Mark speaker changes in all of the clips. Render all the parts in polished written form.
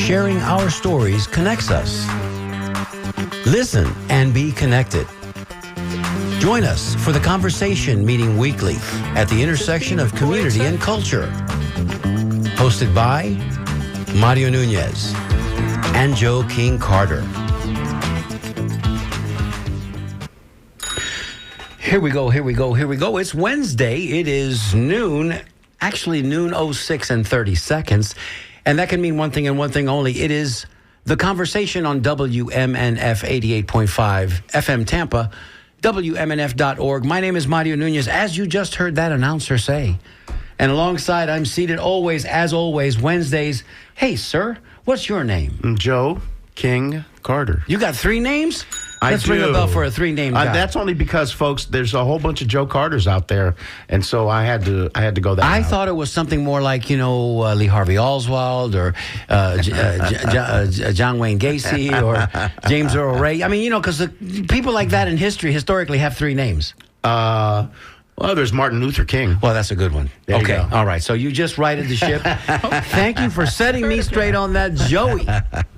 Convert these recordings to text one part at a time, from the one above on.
Speaker 1: sharing our stories connects us. Listen and be connected. Join us for the conversation meeting weekly at the intersection of community and culture. Hosted by Mario Nunez and Joe King Carter. Here we go. It's Wednesday. It is noon, actually noon 06 and 30 seconds. And that can mean one thing and one thing only. It is the conversation on WMNF 88.5 FM Tampa, WMNF.org. My name is Mario Nunez, as you just heard that announcer say. And alongside, I'm seated always, as always, Wednesdays. Hey, sir, what's your name?
Speaker 2: Joe King Carter.
Speaker 1: You got three names? Let's
Speaker 2: I do.
Speaker 1: ring a bell for a three-name guy.
Speaker 2: That's only because, folks, there's a whole bunch of Joe Carters out there, and so I had to go that
Speaker 1: I
Speaker 2: route.
Speaker 1: thought it was something more like, Lee Harvey Oswald or John Wayne Gacy or James Earl Ray. I mean, because people like that in history historically have three names.
Speaker 2: Well, there's Martin Luther King.
Speaker 1: Well, that's a good one.
Speaker 2: There you
Speaker 1: Okay,
Speaker 2: go.
Speaker 1: all right. So you just righted the ship. Thank you for setting me straight on that, Joey.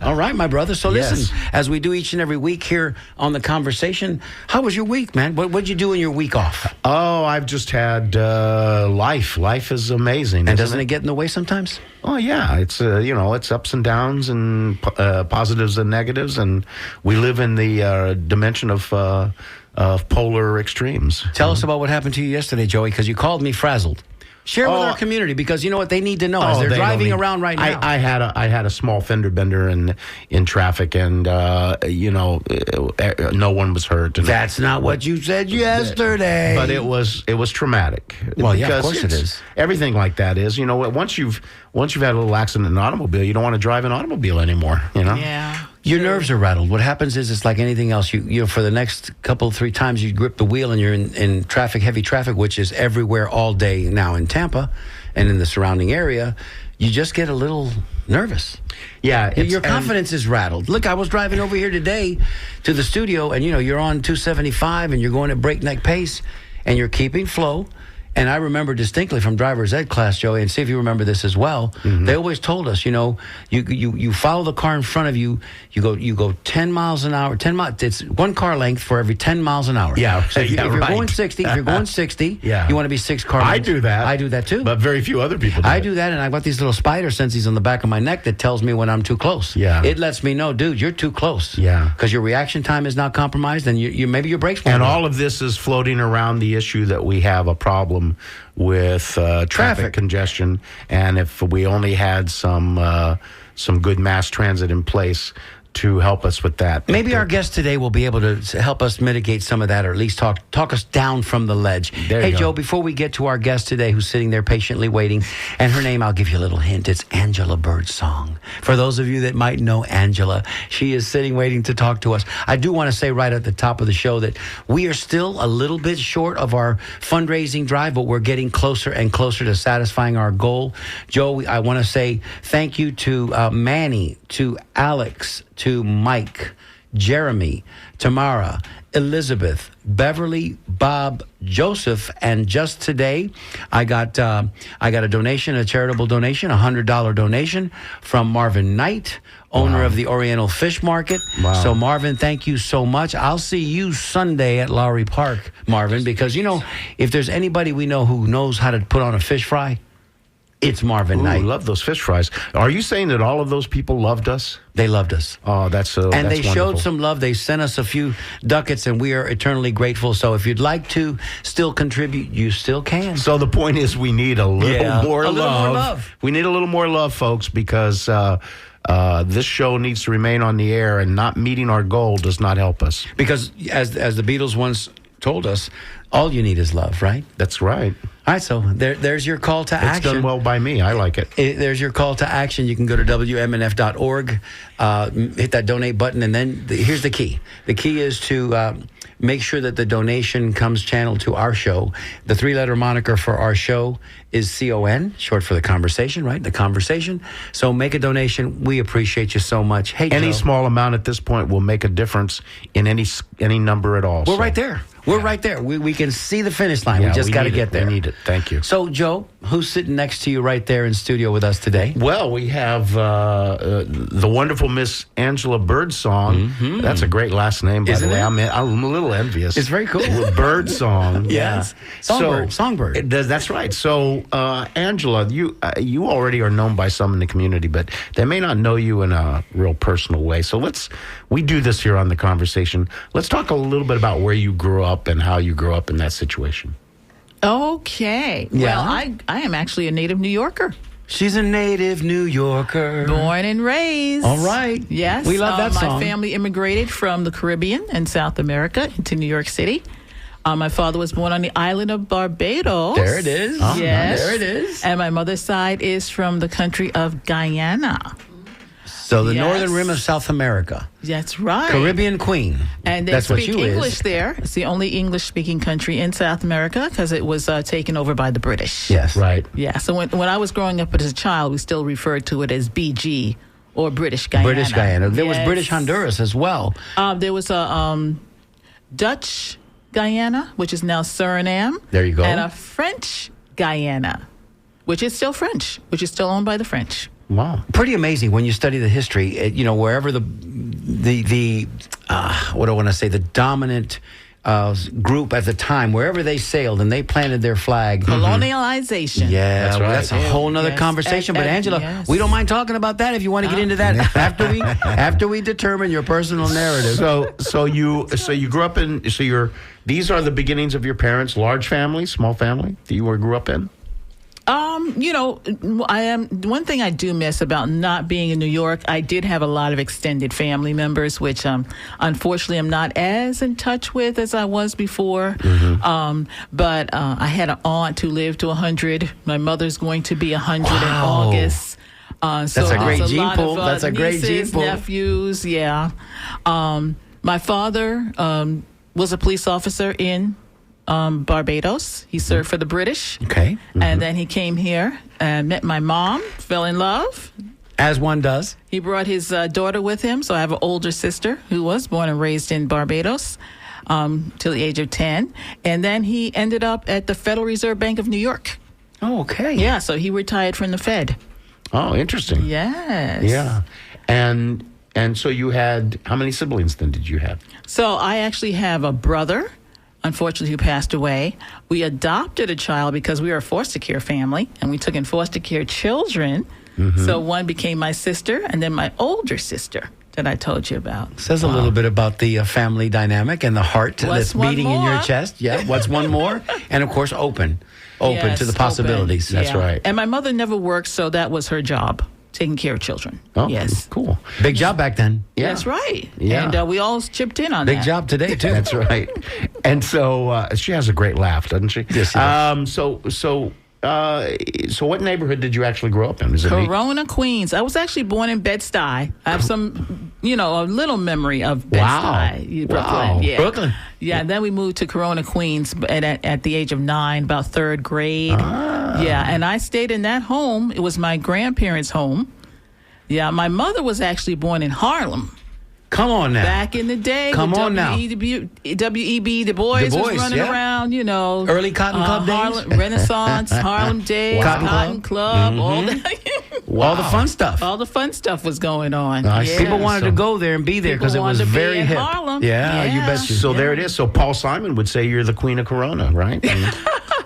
Speaker 1: All right, my brother. So listen,
Speaker 2: Yes.
Speaker 1: as we do each and every week here on The Conversation, how was your week, man? What'd you do in your week off?
Speaker 2: Oh, I've just had life. Life is amazing.
Speaker 1: And
Speaker 2: isn't
Speaker 1: doesn't it get in the way sometimes?
Speaker 2: Oh, yeah. It's, it's ups and downs and positives and negatives, and we live in the dimension of polar extremes.
Speaker 1: Tell us about what happened to you yesterday, Joey, because you called me frazzled. Share with
Speaker 2: Oh.
Speaker 1: our community, because you know what they need to know as they're
Speaker 2: they don't
Speaker 1: driving
Speaker 2: need-
Speaker 1: around right now.
Speaker 2: I had a small fender bender in traffic, and no one was hurt. And
Speaker 1: That's not what you said yesterday.
Speaker 2: But it was traumatic.
Speaker 1: Well, yeah, of
Speaker 2: Because
Speaker 1: course it is. Everything
Speaker 2: like that is. Once you've had a little accident in an automobile, you don't want to drive an automobile anymore.
Speaker 3: Yeah.
Speaker 1: Your nerves are rattled. What happens is it's like anything else. You for the next couple, 3 times you grip the wheel and you're in traffic, heavy traffic, which is everywhere all day now in Tampa and in the surrounding area, you just get a little nervous.
Speaker 2: Yeah,
Speaker 1: Your confidence is rattled. Look, I was driving over here today to the studio, and you're on 275 and you're going at breakneck pace and you're keeping flow. And I remember distinctly from driver's ed class, Joey, and see if you remember this as well. Mm-hmm. They always told us, you follow the car in front of you. You go 10 miles an hour. 10 miles. It's one car length for every 10 miles an hour.
Speaker 2: Yeah.
Speaker 1: So if you're
Speaker 2: right.
Speaker 1: going 60,
Speaker 2: Yeah.
Speaker 1: you want to be 6 car lengths.
Speaker 2: I do that.
Speaker 1: I do that too.
Speaker 2: But very few other people do
Speaker 1: I
Speaker 2: it.
Speaker 1: do that, and I've got these little spider sensies on the back of my neck that tells me when I'm too close.
Speaker 2: Yeah.
Speaker 1: It lets me know, dude, you're too close.
Speaker 2: Yeah.
Speaker 1: Because your reaction time is not compromised, and maybe your brakes won't
Speaker 2: And
Speaker 1: work.
Speaker 2: all of this is floating around the issue that we have a problem with traffic congestion, and if we only had some good mass transit in place to help us with that.
Speaker 1: Maybe our guest today will be able to help us mitigate some of that, or at least talk us down from the ledge.
Speaker 2: There
Speaker 1: Hey,
Speaker 2: you go.
Speaker 1: Joe, before we get to our guest today who's sitting there patiently waiting, and her name, I'll give you a little hint, it's Angela Birdsong. For those of you that might know Angela, she is sitting waiting to talk to us. I do want to say right at the top of the show that we are still a little bit short of our fundraising drive, but we're getting closer and closer to satisfying our goal. Joe, I want to say thank you to Manny, to Alex, to Mike, Jeremy, Tamara, Elizabeth, Beverly, Bob, Joseph, and just today, I got a donation, a charitable donation, $100 donation from Marvin Knight, owner of the Oriental Fish Market.
Speaker 2: Wow.
Speaker 1: So Marvin, thank you so much. I'll see you Sunday at Lowry Park, Marvin, because if there's anybody we know who knows how to put on a fish fry, it's Marvin
Speaker 2: Ooh,
Speaker 1: Knight.
Speaker 2: love those fish fries. Are you saying that all of those people loved us?
Speaker 1: They loved us.
Speaker 2: Oh, that's
Speaker 1: And
Speaker 2: that's
Speaker 1: they showed
Speaker 2: wonderful.
Speaker 1: some love. They sent us a few ducats, and we are eternally grateful. So if you'd like to still contribute, you still can.
Speaker 2: So the point is, we need a little more
Speaker 1: a
Speaker 2: love.
Speaker 1: little more love.
Speaker 2: We need a little more love, folks, because this show needs to remain on the air, and not meeting our goal does not help us.
Speaker 1: Because as the Beatles once told us, all you need is love, right?
Speaker 2: That's right.
Speaker 1: All right, so there's your call to
Speaker 2: It's
Speaker 1: action.
Speaker 2: done well by me. I like it.
Speaker 1: There's your call to action. You can go to WMNF.org, hit that donate button, and then here's the key. The key is to make sure that the donation comes channeled to our show. The 3-letter moniker for our show is CON, short for The Conversation, right? The Conversation. So make a donation. We appreciate you so much. Hey,
Speaker 2: Any
Speaker 1: Joe,
Speaker 2: small amount at this point will make a difference in any number at all.
Speaker 1: we're
Speaker 2: So,
Speaker 1: right there. We're right there. We can see the finish line.
Speaker 2: yeah,
Speaker 1: we just got to
Speaker 2: need
Speaker 1: get
Speaker 2: it.
Speaker 1: there.
Speaker 2: We need it. Thank you.
Speaker 1: So, Joe, who's sitting next to you right there in studio with us today?
Speaker 2: Well, we have the wonderful Miss Angela Birdsong.
Speaker 1: Mm-hmm.
Speaker 2: That's a great last name, by
Speaker 1: Isn't
Speaker 2: the way.
Speaker 1: it?
Speaker 2: I'm a little envious.
Speaker 1: It's very cool.
Speaker 2: Birdsong.
Speaker 1: Yes. Songbird.
Speaker 2: That's right. So, Angela, you already are known by some in the community, but they may not know you in a real personal way. So we do this here on The Conversation. Let's talk a little bit about where you grew up and how you grew up in that situation.
Speaker 3: Okay.
Speaker 1: Yeah.
Speaker 3: Well, I am actually a native New Yorker.
Speaker 1: She's a native New Yorker.
Speaker 3: Born and raised.
Speaker 1: All right.
Speaker 3: Yes.
Speaker 1: We love that song.
Speaker 3: My family immigrated from the Caribbean and South America into New York City. My father was born on the island of Barbados.
Speaker 1: There it is.
Speaker 3: Oh, yes.
Speaker 1: There it is.
Speaker 3: And my mother's side is from the country of Guyana.
Speaker 1: So the
Speaker 3: Yes.
Speaker 1: northern rim of South America.
Speaker 3: That's right.
Speaker 1: Caribbean Queen.
Speaker 3: And they
Speaker 1: That's what
Speaker 3: speak
Speaker 1: you
Speaker 3: English
Speaker 1: is.
Speaker 3: there. It's the only English-speaking country in South America because it was taken over by the British.
Speaker 1: Yes.
Speaker 2: Right.
Speaker 3: Yeah, so when I was growing up as a child, we still referred to it as BG or British Guyana.
Speaker 1: British Guyana. There was
Speaker 3: Yes.
Speaker 1: British Honduras as well.
Speaker 3: There was a Dutch Guyana, which is now Suriname.
Speaker 1: There you go.
Speaker 3: And a French Guyana, which is still French, which is still owned by the French.
Speaker 2: Wow.
Speaker 1: Pretty amazing when you study the history. Wherever the what do I want to say, the dominant group at the time, wherever they sailed and they planted their flag.
Speaker 3: Colonialization.
Speaker 1: Yeah,
Speaker 2: That's
Speaker 1: well,
Speaker 2: right.
Speaker 1: that's a whole nother
Speaker 3: Yes.
Speaker 1: conversation. But
Speaker 3: And-
Speaker 1: Angela,
Speaker 3: yes.
Speaker 1: we don't mind talking about that if you want to get into that after we determine your personal narrative.
Speaker 2: So you grew up in these are the beginnings of your parents' large family, small family that you grew up in?
Speaker 3: One thing I do miss about not being in New York, I did have a lot of extended family members, which unfortunately I'm not as in touch with as I was before. But I had an aunt who lived to 100. My mother's going to be 100 in August. So
Speaker 1: a great
Speaker 3: there's
Speaker 1: gene
Speaker 3: lot
Speaker 1: pool.
Speaker 3: of,
Speaker 1: That's a great gene
Speaker 3: nieces,
Speaker 1: pool.
Speaker 3: nephews, yeah. My father was a police officer in Barbados. He served for the British.
Speaker 1: Okay.
Speaker 3: And then he came here and met my mom, fell in love.
Speaker 1: As one does.
Speaker 3: He brought his daughter with him. So I have an older sister who was born and raised in Barbados till the age of 10. And then he ended up at the Federal Reserve Bank of New York.
Speaker 1: Oh, okay.
Speaker 3: Yeah, so he retired from the Fed.
Speaker 2: Oh, interesting.
Speaker 3: Yes.
Speaker 2: Yeah. And so you had, how many siblings then did you have?
Speaker 3: So I actually have a brother, unfortunately, who passed away. We adopted a child because we were a foster care family, and we took in foster care children. So one became my sister, and then my older sister that I told you about.
Speaker 1: Says a little bit about the family dynamic and the heart
Speaker 3: What's
Speaker 1: that's beating
Speaker 3: one
Speaker 1: in your
Speaker 3: more?
Speaker 1: chest. Yeah. What's one more? And of course, open
Speaker 3: Yes,
Speaker 1: to the possibilities.
Speaker 3: open.
Speaker 1: That's
Speaker 3: Yeah.
Speaker 1: right.
Speaker 3: And my mother never worked, so that was her job, taking care of children.
Speaker 2: Oh,
Speaker 3: Yes.
Speaker 2: cool.
Speaker 1: Big job back then.
Speaker 2: Yeah.
Speaker 3: That's right.
Speaker 2: Yeah.
Speaker 3: And we all chipped in on
Speaker 1: Big
Speaker 3: that.
Speaker 1: job today too.
Speaker 2: That's right. And so she has a great laugh, doesn't she?
Speaker 1: Yes, she does.
Speaker 2: So what neighborhood did you actually grow up in? Is it
Speaker 3: Corona, Queens. I was actually born in Bed-Stuy. I have some, a little memory of Bed-Stuy, Brooklyn.
Speaker 2: Wow.
Speaker 3: Yeah.
Speaker 1: Brooklyn.
Speaker 3: Yeah, and then we moved to Corona, Queens at the age of 9, about third grade. Yeah, and I stayed in that home. It was my grandparents' home. Yeah, my mother was actually born in Harlem.
Speaker 1: Come on now.
Speaker 3: Back in the day,
Speaker 1: Come
Speaker 3: with
Speaker 1: on now.
Speaker 3: W.E.B. Du Bois
Speaker 1: Du Bois,
Speaker 3: was running
Speaker 1: yeah.
Speaker 3: around,
Speaker 1: Early Cotton Club days?
Speaker 3: Harlem, Renaissance, Harlem Days,
Speaker 1: Cotton
Speaker 3: Cotton
Speaker 1: Club.
Speaker 3: Club, all that.
Speaker 1: All the fun stuff.
Speaker 3: All the fun stuff was going on.
Speaker 2: Nice.
Speaker 3: Yeah.
Speaker 1: People wanted to go there and be there because it
Speaker 3: People
Speaker 1: was
Speaker 3: wanted to be
Speaker 1: very
Speaker 3: in
Speaker 1: hip.
Speaker 3: Harlem.
Speaker 1: Yeah, you
Speaker 3: Yeah.
Speaker 1: bet you.
Speaker 2: So there it is. So Paul Simon would say you're the queen of Corona, right?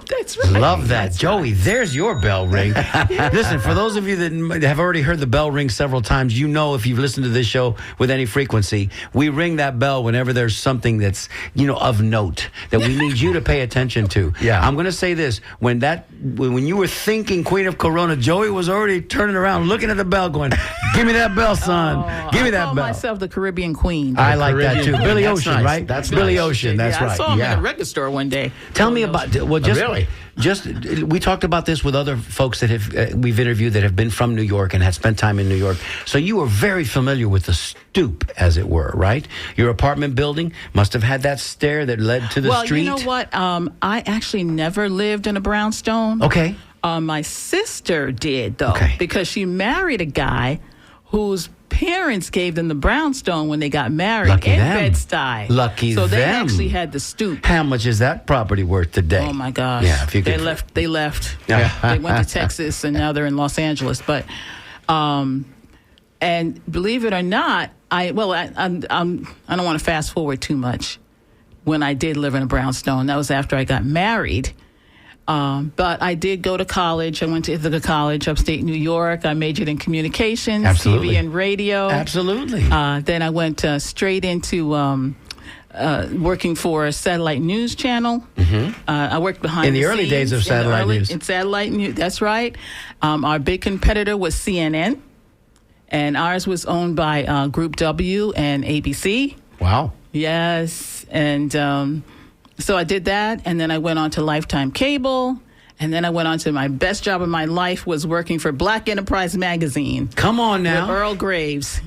Speaker 3: That's right.
Speaker 1: Love that. Joey, there's your bell ring. Listen, for those of you that have already heard the bell ring several times, you know if you've listened to this show with any frequency, we ring that bell whenever there's something that's, of note that we need you to pay attention to.
Speaker 2: Yeah.
Speaker 1: I'm going to say this. When you were thinking Queen of Corona, Joey was already turning around, looking at the bell going, give me that bell, son. Give me
Speaker 3: I
Speaker 1: that
Speaker 3: call
Speaker 1: bell.
Speaker 3: myself the Caribbean Queen.
Speaker 1: I like that
Speaker 2: Caribbean
Speaker 1: too.
Speaker 2: Queen.
Speaker 1: Billy
Speaker 2: That's
Speaker 1: Ocean,
Speaker 2: nice.
Speaker 1: right?
Speaker 2: That's
Speaker 1: Billy
Speaker 2: nice.
Speaker 1: Ocean, that's
Speaker 3: I
Speaker 1: right.
Speaker 3: saw him
Speaker 2: Yeah.
Speaker 3: in a record store one day.
Speaker 1: Tell me about
Speaker 2: Really?
Speaker 1: we talked about this with other folks that have we've interviewed that have been from New York and had spent time in New York. So you were very familiar with the stoop, as it were, right? Your apartment building must have had that stair that led to the street.
Speaker 3: Well, you know what? I actually never lived in a brownstone.
Speaker 1: Okay.
Speaker 3: My sister did, though,
Speaker 1: Okay.
Speaker 3: because she married a guy whose parents gave them the brownstone when they got married
Speaker 1: Lucky
Speaker 3: in
Speaker 1: them.
Speaker 3: Bed-Stuy.
Speaker 1: Lucky
Speaker 3: so they
Speaker 1: them.
Speaker 3: actually had the stoop.
Speaker 1: How much is that property worth today?
Speaker 3: Oh my gosh!
Speaker 1: Yeah, if you could.
Speaker 3: They left.
Speaker 1: Yeah.
Speaker 3: They went to Texas, and now they're in Los Angeles. But, and believe it or not, I don't want to fast forward too much. When I did live in a brownstone, that was after I got married. But I did go to college. I went to Ithaca College, upstate New York. I majored in communications,
Speaker 1: Absolutely.
Speaker 3: TV, and radio.
Speaker 1: Absolutely.
Speaker 3: Then I went straight into working for a satellite news channel. I worked behind
Speaker 1: In the
Speaker 3: the
Speaker 1: early
Speaker 3: scenes
Speaker 1: days of satellite news.
Speaker 3: In satellite news, that's right. Our big competitor was CNN, and ours was owned by Group W and ABC.
Speaker 2: Wow.
Speaker 3: Yes, and so I did that, and then I went on to Lifetime Cable, and then I went on to my best job of my life was working for Black Enterprise Magazine.
Speaker 1: Come on
Speaker 3: With
Speaker 1: now.
Speaker 3: Earl Graves,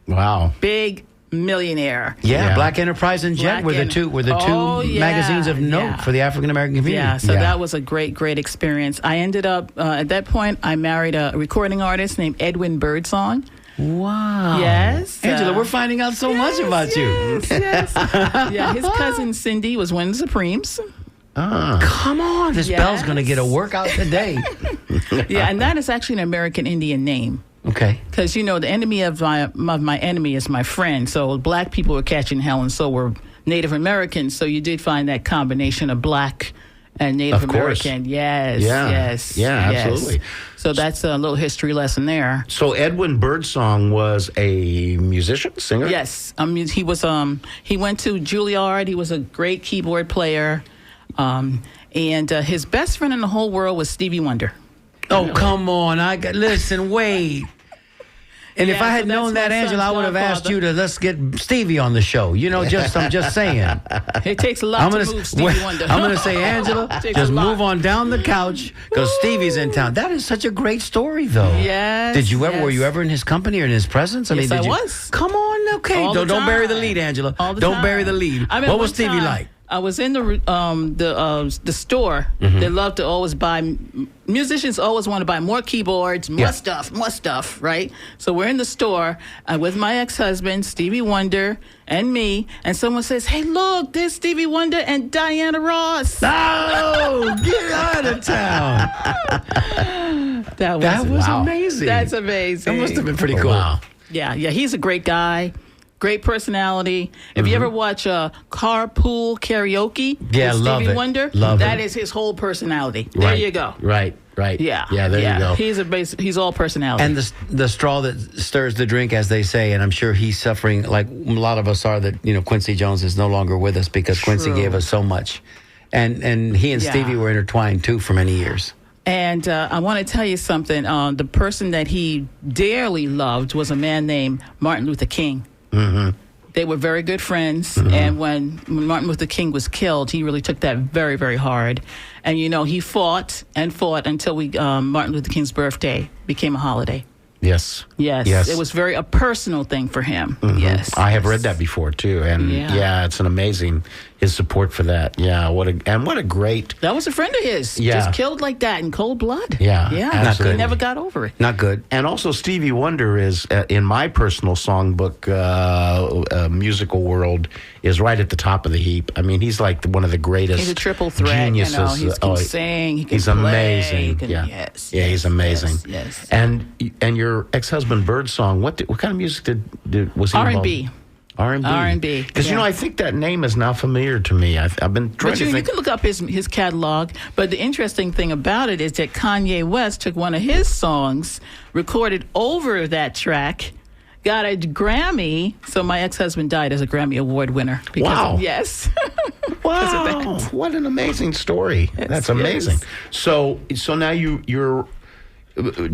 Speaker 2: Wow.
Speaker 3: big millionaire.
Speaker 1: Yeah,
Speaker 2: Yeah.
Speaker 1: Black Enterprise and Jet
Speaker 3: Black
Speaker 1: were the
Speaker 3: En-
Speaker 1: two
Speaker 3: Oh, yeah,
Speaker 1: magazines of note
Speaker 3: yeah.
Speaker 1: for the African American community.
Speaker 3: Yeah, so that was a great experience. I ended up, at that point, I married a recording artist named Edwin Birdsong.
Speaker 1: Wow.
Speaker 3: Yes.
Speaker 1: Angela, we're finding out so much about you.
Speaker 3: Yes. Yeah, his cousin Cindy was one of the Supremes.
Speaker 1: Come on. This
Speaker 3: Yes.
Speaker 1: bell's going to get a workout today.
Speaker 3: Yeah, and that is actually an American Indian name.
Speaker 1: Okay.
Speaker 3: Because, the enemy of my enemy is my friend. So black people were catching hell, and so were Native Americans. So you did find that combination of black and Native
Speaker 2: Of course.
Speaker 3: American. Yes,
Speaker 2: Yeah.
Speaker 3: yes.
Speaker 2: Yeah,
Speaker 3: yes.
Speaker 2: absolutely.
Speaker 3: So that's a little history lesson there.
Speaker 2: So Edwin Birdsong was a musician, singer?
Speaker 3: Yes, he was. He went to Juilliard. He was a great keyboard player, and his best friend in the whole world was Stevie Wonder.
Speaker 1: Oh, come on. Listen, wait. And if
Speaker 3: Yeah,
Speaker 1: I
Speaker 3: so
Speaker 1: had
Speaker 3: that's
Speaker 1: known that,
Speaker 3: my
Speaker 1: Angela, I
Speaker 3: son's
Speaker 1: would have asked
Speaker 3: godfather.
Speaker 1: you to let's get Stevie on the show. I'm just saying.
Speaker 3: It takes a lot
Speaker 1: I'm
Speaker 3: to
Speaker 1: gonna,
Speaker 3: move Stevie Wonder.
Speaker 1: I'm going to say, Angela,
Speaker 3: Takes
Speaker 1: just
Speaker 3: a lot.
Speaker 1: move on down the couch because Stevie's in town. That is such a great story, though.
Speaker 3: Yes,
Speaker 1: Did you ever? Were
Speaker 3: yes.
Speaker 1: you ever in his company or in his presence?
Speaker 3: Yes,
Speaker 1: did
Speaker 3: I
Speaker 1: you?
Speaker 3: was.
Speaker 1: Come on, okay.
Speaker 3: All the
Speaker 1: Don't bury the
Speaker 3: time.
Speaker 1: lead, Angela.
Speaker 3: All the
Speaker 1: Don't
Speaker 3: time.
Speaker 1: bury the lead.
Speaker 3: I remember
Speaker 1: What was
Speaker 3: one
Speaker 1: Stevie
Speaker 3: time,
Speaker 1: like?
Speaker 3: I was in the store.
Speaker 1: Mm-hmm.
Speaker 3: They love to always buy. Musicians always want to buy more keyboards, more
Speaker 1: Yeah.
Speaker 3: stuff, right? So we're in the store with my ex-husband, Stevie Wonder, and me. And someone says, "Hey, look, there's Stevie Wonder and Diana Ross."
Speaker 1: No, get out of town.
Speaker 3: That
Speaker 1: was
Speaker 2: Wow.
Speaker 1: amazing.
Speaker 3: That's amazing.
Speaker 1: That must have been pretty
Speaker 2: Oh,
Speaker 1: cool.
Speaker 2: wow.
Speaker 3: Yeah, he's a great guy. Great personality. If you ever watch Carpool Karaoke
Speaker 1: Yeah,
Speaker 3: with
Speaker 1: love
Speaker 3: Stevie
Speaker 1: it.
Speaker 3: Wonder,
Speaker 1: Love
Speaker 3: that
Speaker 1: it.
Speaker 3: is his whole personality. There
Speaker 2: Right.
Speaker 3: you go.
Speaker 2: Right.
Speaker 3: Yeah.
Speaker 2: Yeah, there you go.
Speaker 3: He's all personality.
Speaker 1: And the straw that stirs the drink, as they say, and I'm sure he's suffering like a lot of us are. That Quincy Jones is no longer with us because Quincy
Speaker 3: True.
Speaker 1: gave us so much, and he and
Speaker 3: Yeah.
Speaker 1: Stevie were intertwined too for many years.
Speaker 3: And I want to tell you something. The person that he dearly loved was a man named Martin Luther King. Mm-hmm. They were very good friends.
Speaker 1: Mm-hmm.
Speaker 3: And when Martin Luther King was killed, he really took that very, very hard. And, he fought and fought until Martin Luther King's birthday became a holiday.
Speaker 2: Yes.
Speaker 3: Yes. It was a personal thing for him. Yes.
Speaker 2: I have read that before too, and
Speaker 3: Yeah.
Speaker 2: it's an amazing his support for that. Yeah, what a great.
Speaker 3: That was a friend of his.
Speaker 2: Yeah.
Speaker 3: Just killed like that in cold blood.
Speaker 2: Yeah,
Speaker 3: Yeah.
Speaker 2: absolutely.
Speaker 3: He never got over it.
Speaker 1: Not good.
Speaker 2: And also, Stevie Wonder is in my personal songbook musical world is right at the top of the heap. I mean, he's like one of the greatest.
Speaker 3: He's a triple threat.
Speaker 2: geniuses.
Speaker 3: He can sing. He can
Speaker 2: he's
Speaker 3: play.
Speaker 2: amazing.
Speaker 3: He can,
Speaker 2: yeah,
Speaker 3: yes,
Speaker 2: yeah, he's
Speaker 3: yes,
Speaker 2: amazing.
Speaker 3: Yes.
Speaker 2: And your ex-husband Birdsong, what kind of music was he involved?
Speaker 3: R&B.
Speaker 2: R&B.
Speaker 3: R&B,
Speaker 2: Because
Speaker 3: yeah.
Speaker 2: I think that name is now familiar to me. I've been trying
Speaker 3: But
Speaker 2: to
Speaker 3: you
Speaker 2: think.
Speaker 3: can look up his catalog. But the interesting thing about it is that Kanye West took one of his songs, recorded over that track, got a Grammy. So my ex-husband died as a Grammy Award winner.
Speaker 2: Wow.
Speaker 3: Yes.
Speaker 2: Wow, what an amazing story. That's amazing.
Speaker 3: yes.
Speaker 2: So now you're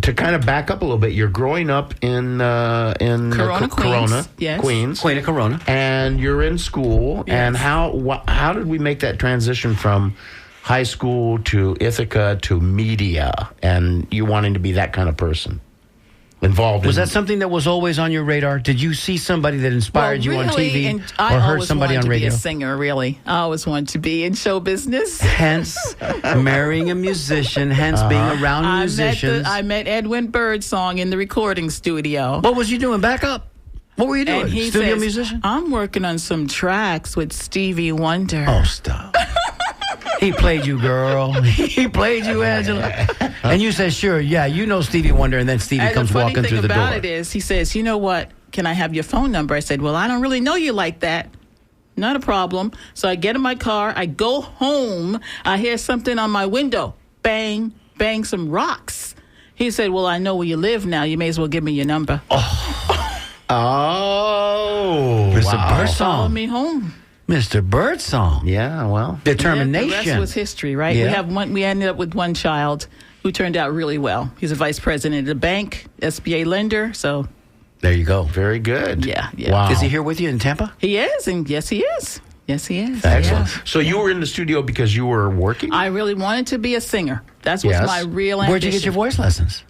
Speaker 2: to kind of back up a little bit. You're growing up in
Speaker 3: Corona, Queens.
Speaker 2: Corona,
Speaker 3: Yes.
Speaker 2: Queens,
Speaker 1: Queen of Corona.
Speaker 2: and you're in school.
Speaker 3: Yes.
Speaker 2: And how did we make that transition from high school to Ithaca to media and you wanting to be that kind of person? involved.
Speaker 1: Was that something that was always on your radar? Did you see somebody that inspired you on TV
Speaker 3: and
Speaker 1: or heard somebody on radio?
Speaker 3: I always wanted to be a singer, really. I always wanted to be in show business.
Speaker 1: Hence, marrying a musician, hence being around musicians.
Speaker 3: I met Edwin Birdsong in the recording studio.
Speaker 1: What was you doing? Back up. What were you doing?
Speaker 3: And he
Speaker 1: Studio
Speaker 3: says,
Speaker 1: musician?
Speaker 3: I'm working on some tracks with Stevie Wonder.
Speaker 1: Oh, stop. He played you, girl. He played you, Angela. And you said, sure, yeah, you know Stevie Wonder. And then Stevie comes walking through the door.
Speaker 3: The funny thing about it is, he says, you know what? Can I have your phone number? I said, well, I don't really know you like that. Not a problem. So I get in my car. I go home. I hear something on my window. Bang, bang, some rocks. He said, well, I know where you live now. You may as well give me your number.
Speaker 2: Oh,
Speaker 1: Mr.
Speaker 2: wow.
Speaker 1: Birdsong.
Speaker 3: Follow me home.
Speaker 1: Mr. Birdsong.
Speaker 2: Yeah, well.
Speaker 1: Determination.
Speaker 3: The rest was history, right?
Speaker 1: Yeah.
Speaker 3: We ended up with one child who turned out really well. He's a vice president of the bank, SBA lender. So
Speaker 1: There you go.
Speaker 2: Very good.
Speaker 3: Yeah.
Speaker 2: Wow.
Speaker 1: Is he here with you in Tampa?
Speaker 3: he is, and yes, he is. Yes, he is.
Speaker 2: Excellent.
Speaker 3: Yeah.
Speaker 2: So you were in the studio because you were working?
Speaker 3: I really wanted to be a singer. That's what's
Speaker 2: Yes.
Speaker 3: my real ambition.
Speaker 1: Where'd you get your voice lessons?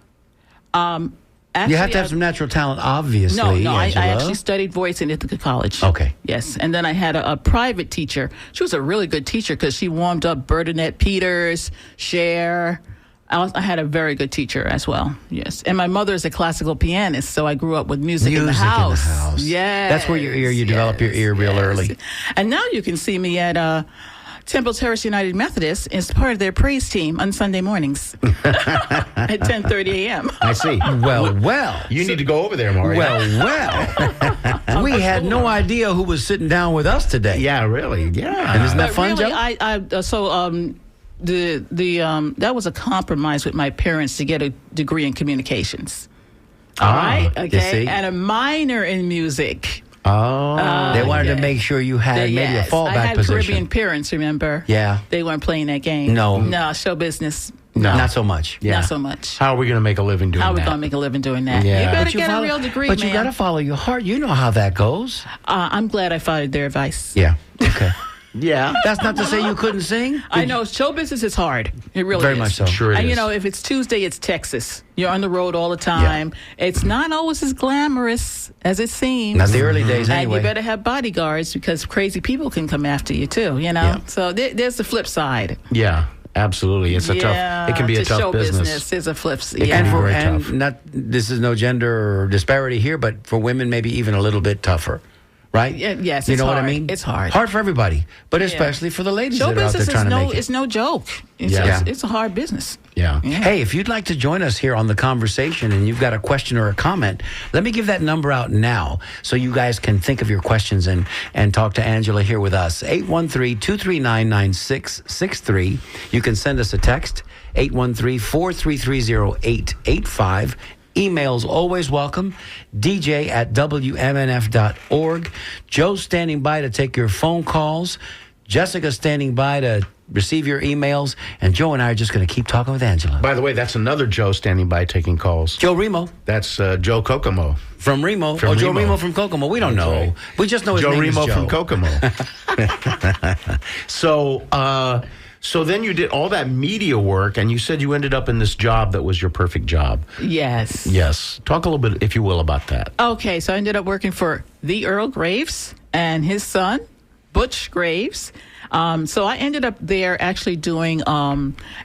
Speaker 3: Actually,
Speaker 1: You have to have some natural talent, obviously.
Speaker 3: No, I
Speaker 1: Angela.
Speaker 3: actually studied voice in Ithaca College.
Speaker 1: Okay.
Speaker 3: Yes, and then I had a private teacher. She was a really good teacher because she warmed up Bernadette Peters, Cher. I had a very good teacher as well. Yes, and my mother is a classical pianist, so I grew up with music in the house. Yes,
Speaker 1: That's where your ear, you develop your ear real early.
Speaker 3: And now you can see me at Temple Terrace United Methodist as part of their praise team on Sunday mornings at 10:30 a.m.
Speaker 2: I see.
Speaker 1: Well.
Speaker 2: You need to go over there, Mario.
Speaker 1: Well. We had no idea who was sitting down with us today.
Speaker 2: Yeah, really. Yeah.
Speaker 1: And isn't that
Speaker 3: But
Speaker 1: fun,
Speaker 3: really,
Speaker 1: Joe?
Speaker 3: that was a compromise with my parents to get a degree in communications.
Speaker 2: Ah,
Speaker 3: All right,
Speaker 1: you
Speaker 3: okay,
Speaker 1: see?
Speaker 3: and a minor in music.
Speaker 2: Oh.
Speaker 1: They wanted to
Speaker 3: yes.
Speaker 1: make sure you had maybe
Speaker 3: Yes,
Speaker 1: a fallback
Speaker 3: I had
Speaker 1: position.
Speaker 3: Caribbean parents, remember?
Speaker 1: Yeah.
Speaker 3: They weren't playing that game.
Speaker 1: No.
Speaker 3: Show business.
Speaker 2: No.
Speaker 1: Not so much.
Speaker 2: Yeah.
Speaker 3: Not so much.
Speaker 2: How are we going to make a living doing
Speaker 3: How are we
Speaker 2: that?
Speaker 3: going to make a living doing that?
Speaker 2: Yeah.
Speaker 3: You better
Speaker 2: But
Speaker 3: get
Speaker 1: follow-
Speaker 3: a real degree,
Speaker 1: But
Speaker 3: man.
Speaker 1: you got to follow your heart. You know how that goes.
Speaker 3: I'm glad I followed their advice.
Speaker 1: Yeah. Okay.
Speaker 2: Yeah.
Speaker 1: That's not to say you couldn't sing.
Speaker 3: I know show business is hard. It really
Speaker 1: Very
Speaker 3: is.
Speaker 1: much so.
Speaker 2: Sure it
Speaker 3: And
Speaker 2: is.
Speaker 3: you know, if it's Tuesday, it's Texas. You're on the road all the time. It's not always as glamorous as it seems.
Speaker 1: Not the early days,
Speaker 3: And
Speaker 1: anyway.
Speaker 3: you better have bodyguards because crazy people can come after you too. You know,
Speaker 1: Yeah.
Speaker 3: so there's the flip side.
Speaker 2: Yeah, absolutely. It's a tough. It can be a
Speaker 3: to
Speaker 2: tough
Speaker 3: show
Speaker 2: business.
Speaker 3: is a flip.
Speaker 2: can
Speaker 3: Yeah.
Speaker 2: be very
Speaker 1: and
Speaker 2: tough.
Speaker 1: not this is no gender disparity here, but for women, maybe even a little bit tougher. Right?
Speaker 3: Yes,
Speaker 1: You
Speaker 3: it's
Speaker 1: know what I
Speaker 3: hard.
Speaker 1: mean?
Speaker 3: It's hard.
Speaker 1: Hard for everybody, but especially for the ladies
Speaker 3: Show
Speaker 1: that are out there
Speaker 3: business
Speaker 1: trying to make it.
Speaker 3: is no joke.
Speaker 2: Yeah.
Speaker 3: It's a hard business.
Speaker 2: Yeah.
Speaker 1: Hey, if you'd like to join us here on the conversation and you've got a question or a comment, let me give that number out now so you guys can think of your questions and talk to Angela here with us. 813-239-9663. You can send us a text, 813-433-0885. Emails always welcome. DJ at WMNF.org. Joe standing by to take your phone calls. Jessica standing by to receive your emails. And Joe and I are just going to keep talking with Angela.
Speaker 2: By the way, that's another Joe standing by taking calls.
Speaker 1: Joe Remo
Speaker 2: That's Joe Kokomo.
Speaker 1: from Remo.
Speaker 2: From
Speaker 1: Joe
Speaker 2: Remo.
Speaker 1: Remo from Kokomo. We don't
Speaker 2: That's
Speaker 1: know.
Speaker 2: right.
Speaker 1: We just know his
Speaker 2: Joe
Speaker 1: name
Speaker 2: Remo
Speaker 1: is Joe.
Speaker 2: from Kokomo. So then you did all that media work, and you said you ended up in this job that was your perfect job.
Speaker 3: Yes.
Speaker 2: Yes. Talk a little bit, if you will, about that.
Speaker 3: Okay, so I ended up working for the Earl Graves and his son, Butch Graves. So I ended up there actually doing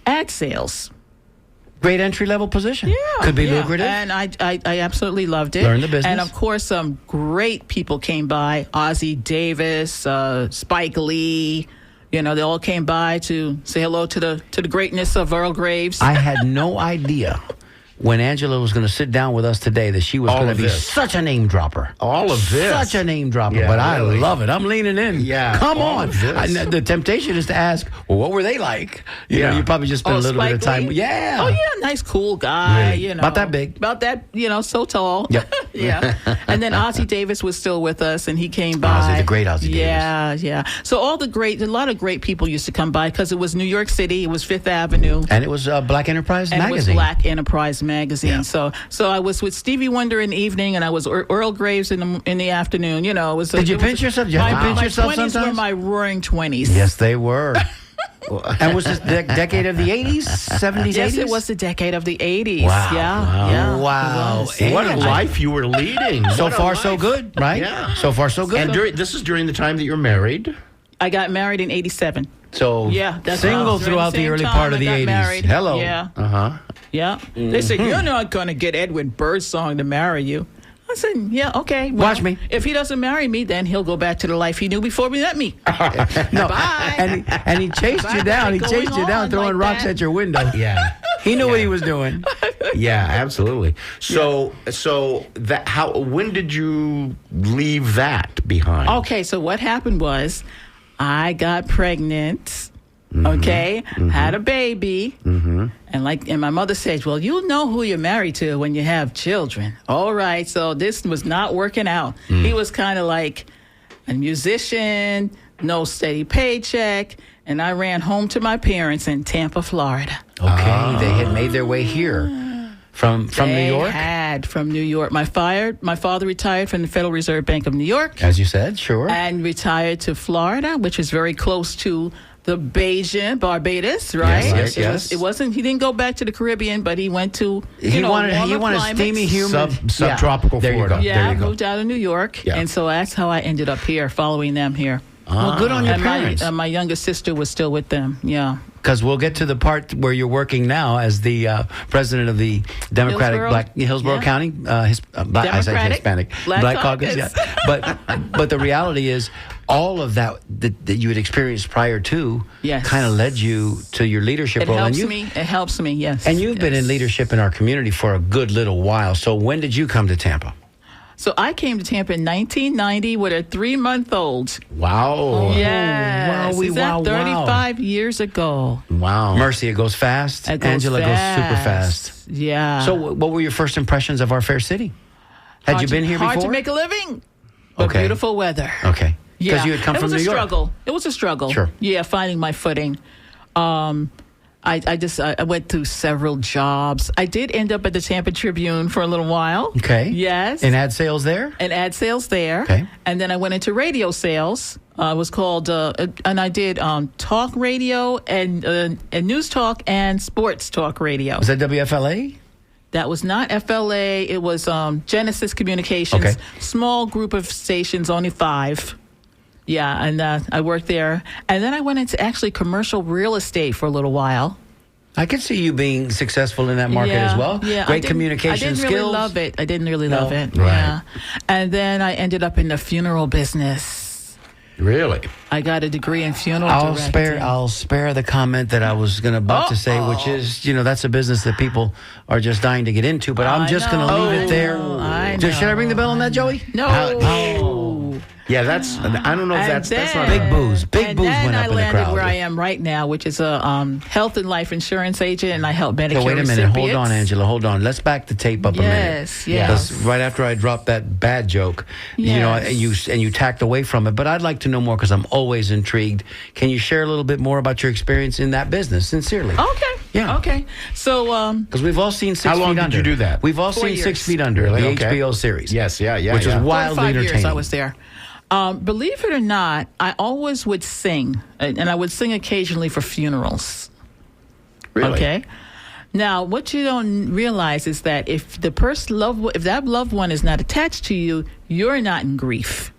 Speaker 3: ad sales.
Speaker 1: Great entry-level position. Could be lucrative.
Speaker 3: And I absolutely loved it.
Speaker 1: Learn the business.
Speaker 3: And of course, some great people came by. Ozzie Davis, Spike Lee. You know, they all came by to say hello to the greatness of Earl Graves.
Speaker 1: I had no idea when Angela was going to sit down with us today that she was
Speaker 2: All
Speaker 1: going to
Speaker 2: of
Speaker 1: be
Speaker 2: this.
Speaker 1: such a name dropper.
Speaker 2: All of this.
Speaker 1: Such a name dropper,
Speaker 2: Yeah,
Speaker 1: but I
Speaker 2: really.
Speaker 1: love it. I'm leaning in.
Speaker 2: Yeah,
Speaker 1: Come
Speaker 2: all
Speaker 1: on.
Speaker 2: of this.
Speaker 1: The temptation is to ask, well, what were they like? You know,
Speaker 2: Yeah.
Speaker 1: you probably just spent a little bit of
Speaker 3: Spike
Speaker 1: time.
Speaker 3: Lee?
Speaker 1: Yeah.
Speaker 3: Oh, yeah, nice, cool guy,
Speaker 1: Really?
Speaker 3: you know.
Speaker 1: About that big.
Speaker 3: About that, so tall.
Speaker 1: Yep.
Speaker 3: Yeah. And then Ozzie Davis was still with us, and he came by.
Speaker 1: Ozzie, the great Ozzie Davis.
Speaker 3: Yeah. So a lot of great people used to come by because it was New York City, it was Fifth Avenue.
Speaker 1: And it was Black Enterprise
Speaker 3: And
Speaker 1: magazine.
Speaker 3: it was Black Enterprise magazine.
Speaker 1: Yeah.
Speaker 3: So I was with Stevie Wonder in the evening, and I was Earl Graves in the afternoon. You know, it was.
Speaker 1: Did you pinch yourself? Did you have to pinch
Speaker 3: my
Speaker 1: yourself
Speaker 3: 20s were
Speaker 1: sometimes?
Speaker 3: my roaring 20s.
Speaker 1: Yes, they were. And was this the decade of the 80s, 70s,
Speaker 3: Yes,
Speaker 1: 80s?
Speaker 3: it was the decade of the 80s.
Speaker 1: Wow.
Speaker 3: Yeah.
Speaker 1: Wow.
Speaker 3: It was.
Speaker 1: And
Speaker 2: What a life you were leading.
Speaker 1: So
Speaker 2: What a
Speaker 1: far, so
Speaker 2: life.
Speaker 1: good, right?
Speaker 2: Yeah.
Speaker 1: So far, so good.
Speaker 2: And this is during the time that you're married.
Speaker 3: I got married in 87.
Speaker 1: So
Speaker 3: Yeah, that's
Speaker 1: single
Speaker 3: during
Speaker 1: throughout the
Speaker 3: same
Speaker 1: early
Speaker 3: time
Speaker 1: part of
Speaker 3: I
Speaker 1: the
Speaker 3: got
Speaker 1: 80s.
Speaker 3: married.
Speaker 1: Hello.
Speaker 3: Yeah.
Speaker 2: Uh-huh.
Speaker 3: Yeah. They said, you're not going to get Edwin Birdsong to marry you. I said, yeah, okay. Well,
Speaker 1: Watch me.
Speaker 3: If he doesn't marry me, then he'll go back to the life he knew before he met me.
Speaker 1: No,
Speaker 3: Bye.
Speaker 1: and he chased you
Speaker 3: Bye.
Speaker 1: down. He
Speaker 3: Going
Speaker 1: chased you down,
Speaker 3: on
Speaker 1: throwing
Speaker 3: like
Speaker 1: rocks
Speaker 3: that.
Speaker 1: at your window.
Speaker 2: Yeah.
Speaker 1: He knew what he was doing.
Speaker 2: Yeah, absolutely. So that when did you leave that behind?
Speaker 3: Okay, so what happened was I got pregnant, okay, had a baby, and my mother said, well, you'll know who you're married to when you have children. All right, so this was not working out. He was kind of like a musician, no steady paycheck, and I ran home to my parents in Tampa, Florida.
Speaker 1: Okay, they had made their way here from New
Speaker 3: They
Speaker 1: York,
Speaker 3: had from New York. My father retired from the Federal Reserve Bank of New York.
Speaker 1: as you said. Sure.
Speaker 3: And retired to Florida, which is very close to the Bajan, Barbados, right?
Speaker 1: Yes, yes.
Speaker 3: It wasn't. He didn't go back to the Caribbean, but he went to
Speaker 1: He wanted
Speaker 3: warmer
Speaker 1: steamy,
Speaker 3: climates.
Speaker 1: humid,
Speaker 2: subtropical
Speaker 1: There you
Speaker 2: Florida.
Speaker 1: go.
Speaker 3: Yeah,
Speaker 1: There
Speaker 3: I
Speaker 1: you go.
Speaker 3: moved out of New York,
Speaker 2: Yeah.
Speaker 3: and so that's how I ended up here, following them here.
Speaker 1: Well, good on your
Speaker 3: And
Speaker 1: parents.
Speaker 3: my younger sister was still with them. Yeah.
Speaker 1: Because we'll get to the part where you're working now as the president of the Democratic Hillsborough
Speaker 3: yeah.
Speaker 1: County, I say
Speaker 3: Democratic
Speaker 1: Hispanic
Speaker 3: Black
Speaker 1: Caucus.
Speaker 3: Caucus.
Speaker 1: Yeah. But the reality is, all of that you had experienced prior to,
Speaker 3: Yes.
Speaker 1: kind of led you to your leadership
Speaker 3: It
Speaker 1: role.
Speaker 3: helps
Speaker 1: and
Speaker 3: me. It helps me. Yes.
Speaker 1: And you've been
Speaker 3: Yes.
Speaker 1: in leadership in our community for a good little while. So when did you come to Tampa?
Speaker 3: So I came to Tampa in 1990 with a 3-month-old.
Speaker 2: Wow.
Speaker 3: Yes.
Speaker 1: wowie,
Speaker 3: Is that
Speaker 1: wow, wow.
Speaker 3: 35 years ago?
Speaker 2: Wow.
Speaker 1: Mercy, it goes fast.
Speaker 3: It goes
Speaker 1: Angela goes super fast.
Speaker 3: Yeah.
Speaker 1: So what were your first impressions of our fair city? Had
Speaker 3: Hard
Speaker 1: you been here
Speaker 3: hard
Speaker 1: before?
Speaker 3: to make a living, but
Speaker 1: Okay.
Speaker 3: beautiful weather.
Speaker 1: Okay. Because
Speaker 3: Yeah,
Speaker 1: you had come
Speaker 3: it
Speaker 1: from
Speaker 3: was
Speaker 1: New
Speaker 3: a
Speaker 1: York.
Speaker 3: struggle. It was a struggle.
Speaker 1: Sure.
Speaker 3: Yeah, finding my footing. I went through several jobs. I did end up at the Tampa Tribune for a little while.
Speaker 1: Okay.
Speaker 3: Yes.
Speaker 1: And ad sales there?
Speaker 3: And ad sales there.
Speaker 1: Okay.
Speaker 3: And then I went into radio sales. It was called, and I did talk radio and news talk and sports talk radio.
Speaker 1: Was that WFLA?
Speaker 3: That was not FLA. It was Genesis Communications.
Speaker 1: Okay.
Speaker 3: Small group of stations, only 5. Yeah, and I worked there. And then I went into actually commercial real estate for a little while.
Speaker 1: I could see you being successful in that market
Speaker 3: Yeah,
Speaker 1: as well.
Speaker 3: Yeah,
Speaker 1: Great communication
Speaker 3: I didn't
Speaker 1: skills.
Speaker 3: really love it. I didn't really
Speaker 1: No.
Speaker 3: love it.
Speaker 2: Right.
Speaker 3: Yeah. And then I ended up in the funeral business.
Speaker 2: Really?
Speaker 3: I got a degree in funeral
Speaker 1: I'll
Speaker 3: directing.
Speaker 1: spare the comment that I was about to say, which is, that's a business that people are just dying to get into. But I'm
Speaker 3: I
Speaker 1: just going to
Speaker 3: know.
Speaker 1: leave it there.
Speaker 3: I
Speaker 1: Should I ring the bell on that, Joey?
Speaker 3: No.
Speaker 2: Yeah, that's. I don't know if
Speaker 3: And
Speaker 2: that's not
Speaker 1: Big booze. Big
Speaker 3: and
Speaker 1: booze
Speaker 3: then
Speaker 1: went up
Speaker 3: I
Speaker 1: in the
Speaker 3: landed
Speaker 1: crowd.
Speaker 3: where I am right now, which is a health and life insurance agent, and I help Medicare
Speaker 1: So wait a minute.
Speaker 3: recipients.
Speaker 1: Hold on, Angela. Hold on. Let's back the tape up a minute.
Speaker 3: Yes, yes.
Speaker 1: 'Cause right after I dropped that bad joke,
Speaker 3: Yes.
Speaker 1: you tacked away from it. But I'd like to know more because I'm always intrigued. Can you share a little bit more about your experience in that business? Sincerely.
Speaker 3: Okay.
Speaker 1: Yeah.
Speaker 3: Okay. So,
Speaker 1: Because we've all seen 6
Speaker 2: How
Speaker 1: Feet
Speaker 2: long did
Speaker 1: Under.
Speaker 2: you do that?
Speaker 1: We've all
Speaker 3: 4
Speaker 1: seen 6
Speaker 3: years.
Speaker 1: Feet Under,
Speaker 2: Really?
Speaker 1: the
Speaker 2: Okay.
Speaker 1: HBO series.
Speaker 2: Yes, yeah.
Speaker 1: Which was
Speaker 2: yeah.
Speaker 1: wildly
Speaker 3: 5
Speaker 1: entertaining.
Speaker 3: years I was there. Believe it or not, I always would sing, and I would sing occasionally for funerals.
Speaker 2: Really?
Speaker 3: Okay. Now, what you don't realize is that if that loved one is not attached to you, you're not in grief.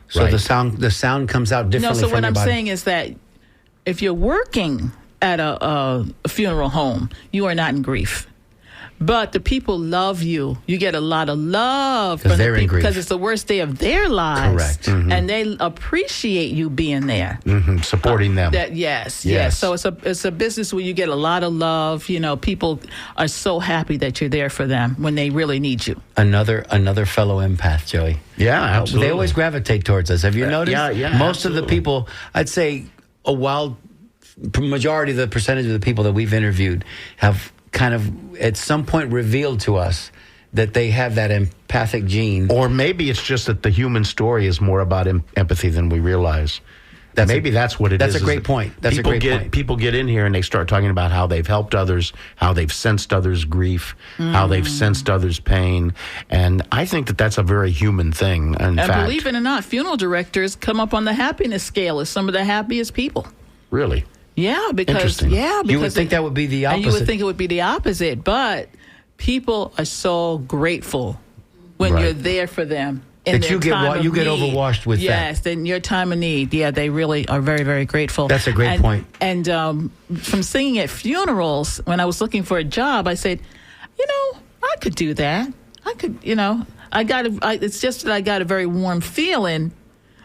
Speaker 1: So
Speaker 2: Right.
Speaker 1: the sound comes out
Speaker 3: No,
Speaker 1: differently
Speaker 3: so
Speaker 1: from
Speaker 3: what
Speaker 1: your
Speaker 3: I'm
Speaker 1: body.
Speaker 3: saying is that if you're working at a funeral home, you are not in grief. But the people love you. You get a lot of love
Speaker 1: 'Cause
Speaker 3: from
Speaker 1: they're
Speaker 3: the
Speaker 1: in
Speaker 3: people
Speaker 1: grief.
Speaker 3: because it's the worst day of their lives.
Speaker 1: Correct.
Speaker 3: And they appreciate you being there.
Speaker 2: Supporting them.
Speaker 3: Yes.
Speaker 2: Yes.
Speaker 3: So it's a business where you get a lot of love. People are so happy that you're there for them when they really need you.
Speaker 1: Another fellow empath, Joey.
Speaker 2: Yeah, absolutely.
Speaker 1: They always gravitate towards us. Have you noticed?
Speaker 2: yeah,
Speaker 1: Most of the
Speaker 2: absolutely.
Speaker 1: people, I'd say a wild majority of the percentage of the people that we've interviewed have kind of at some point revealed to us that they have that empathic gene.
Speaker 2: Or maybe it's just that the human story is more about empathy than we realize. Maybe that's what it
Speaker 1: that's
Speaker 2: is.
Speaker 1: a great point. That's a great point.
Speaker 2: People get in here and they start talking about how they've helped others, how they've sensed others' grief, how they've sensed others' pain. And I think that that's a very human thing. In
Speaker 3: And
Speaker 2: fact,
Speaker 3: believe it or not, funeral directors come up on the happiness scale as some of the happiest people.
Speaker 2: really.
Speaker 3: Yeah, because
Speaker 2: Interesting.
Speaker 1: You would think that would be the opposite.
Speaker 3: And you would think it would be the opposite, but people are so grateful when
Speaker 2: Right.
Speaker 3: you're there for them. In
Speaker 1: That
Speaker 3: their
Speaker 1: you get
Speaker 3: time of
Speaker 1: you get
Speaker 3: need.
Speaker 1: overwashed with that.
Speaker 3: Yes, in your time of need. Yeah, they really are very, very grateful.
Speaker 1: That's a great point.
Speaker 3: And from singing at funerals, when I was looking for a job, I said, I could do that. I could, it's just that I got a very warm feeling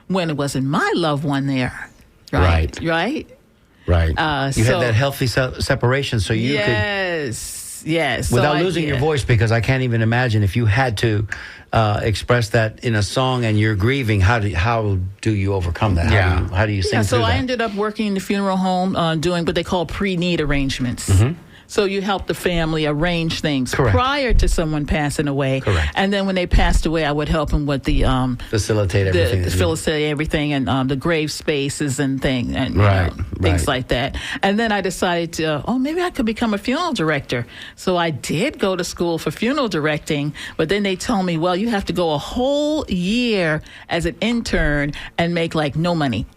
Speaker 3: when it wasn't my loved one there. Right.
Speaker 2: Right.
Speaker 1: You had that healthy separation, so you could,
Speaker 3: Yes.
Speaker 1: without losing your voice, because I can't even imagine if you had to express that in a song and you're grieving. How do you overcome that?
Speaker 2: Yeah.
Speaker 1: How do you sing
Speaker 3: So
Speaker 1: through
Speaker 3: I
Speaker 1: that?
Speaker 3: ended up working in the funeral home doing what they call pre-need arrangements. So you help the family arrange things
Speaker 1: Correct.
Speaker 3: prior to someone passing away.
Speaker 1: Correct.
Speaker 3: And then when they passed away, I would help them with the
Speaker 1: Facilitate everything.
Speaker 3: facilitate everything and the grave spaces and things and
Speaker 2: Right,
Speaker 3: things
Speaker 2: right.
Speaker 3: like that. And then I decided to, maybe I could become a funeral director. So I did go to school for funeral directing, but then they told me, well, you have to go a whole year as an intern and make like no money.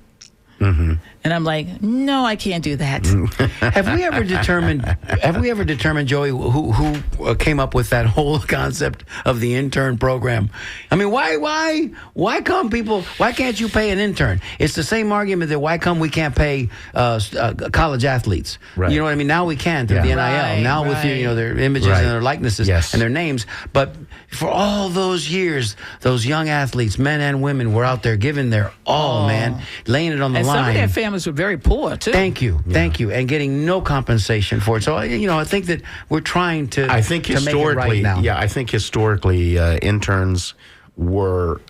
Speaker 3: And I'm like, no, I can't do that.
Speaker 1: Have we ever determined, Joey, who came up with that whole concept of the intern program? I mean, why can't you pay an intern? It's the same argument that why come we can't pay college athletes?
Speaker 2: Right.
Speaker 1: You know what I mean? Now we can through
Speaker 2: Yeah.
Speaker 1: the NIL.
Speaker 3: Right,
Speaker 1: Now with
Speaker 3: right.
Speaker 1: their images
Speaker 2: Right.
Speaker 1: and their likenesses
Speaker 2: Yes.
Speaker 1: and their names. But for all those years, those young athletes, men and women, were out there giving their all, man, laying it on the
Speaker 3: And
Speaker 1: line.
Speaker 3: some of their families were very poor, too.
Speaker 1: Thank you, and getting no compensation for it. So I think that we're trying to.
Speaker 2: I think
Speaker 1: to make it
Speaker 2: historically,
Speaker 1: right now.
Speaker 2: I think historically, interns were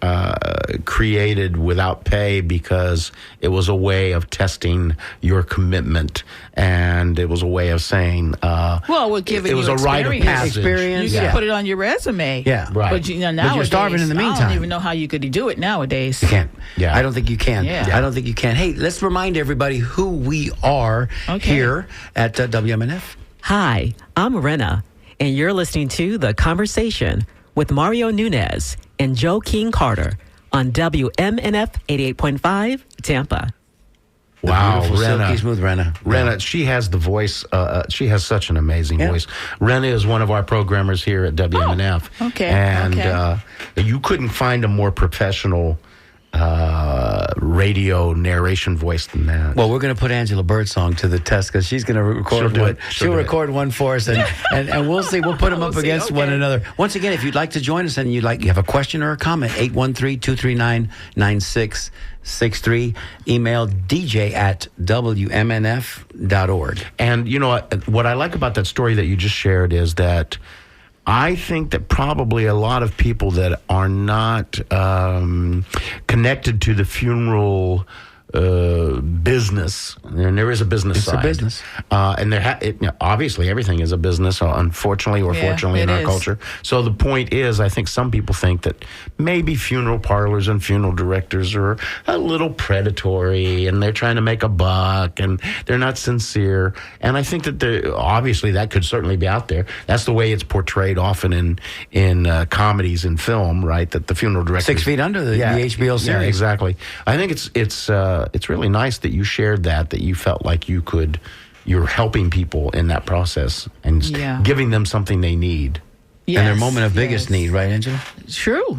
Speaker 2: created without pay because it was a way of testing your commitment, and it was a way of saying,
Speaker 3: Well, we're giving
Speaker 2: it was
Speaker 3: you
Speaker 2: a rite of
Speaker 3: experience.
Speaker 2: passage.
Speaker 1: Experience.
Speaker 3: You can
Speaker 1: Yeah.
Speaker 3: put it on your resume.
Speaker 1: Yeah.
Speaker 2: Right.
Speaker 3: But
Speaker 1: But
Speaker 3: nowadays,
Speaker 1: you're starving in the
Speaker 3: I
Speaker 1: meantime.
Speaker 3: don't even know how you could do it nowadays.
Speaker 1: You can't.
Speaker 2: Yeah.
Speaker 1: I don't think you can.
Speaker 3: Yeah.
Speaker 1: I don't think you can. Hey, let's remind everybody who we are
Speaker 3: Okay.
Speaker 1: here at WMNF.
Speaker 4: Hi, I'm Rena, and you're listening to The Conversation with Mario Nunez and Joe King Carter on WMNF 88.5 Tampa.
Speaker 2: Wow,
Speaker 1: Beautiful,
Speaker 2: Rena.
Speaker 1: silky smooth Rena.
Speaker 2: Rena, she has the voice. She has such an amazing
Speaker 1: Yeah.
Speaker 2: voice. Rena is one of our programmers here at WMNF.
Speaker 3: okay,
Speaker 2: And
Speaker 3: okay.
Speaker 2: You couldn't find a more professional radio narration voice than that.
Speaker 1: Well, we're going to put Angela Birdsong to the test because she's going to record
Speaker 2: She'll do
Speaker 1: one.
Speaker 2: it.
Speaker 1: She'll
Speaker 2: do it.
Speaker 1: record one for us, and we'll see. We'll put them up
Speaker 3: We'll see.
Speaker 1: against one
Speaker 3: Okay.
Speaker 1: another. Once again, if you'd like to join us and you have a question or a comment, 813-239-9663. Email dj@wmnf.org.
Speaker 2: And you know what I like about that story that you just shared is that I think that probably a lot of people that are not connected to the funeral business, and there is a business
Speaker 1: It's a
Speaker 2: side.
Speaker 1: business.
Speaker 2: And obviously everything is a business, unfortunately or
Speaker 3: Yeah,
Speaker 2: fortunately in
Speaker 3: it
Speaker 2: our
Speaker 3: is.
Speaker 2: culture. So the point is, I think some people think that maybe funeral parlors and funeral directors are a little predatory and they're trying to make a buck and they're not sincere. And I think that obviously that could certainly be out there. That's the way it's portrayed often in comedies and film, right? That the funeral director
Speaker 1: 6 Feet Under, the HBO series.
Speaker 2: Yeah, exactly. I think it's really nice that you shared that you felt like you're helping people in that process and
Speaker 3: Yeah.
Speaker 2: giving them something they need.
Speaker 1: And their
Speaker 3: Yes,
Speaker 1: moment of biggest
Speaker 3: yes.
Speaker 1: need, right, Angela?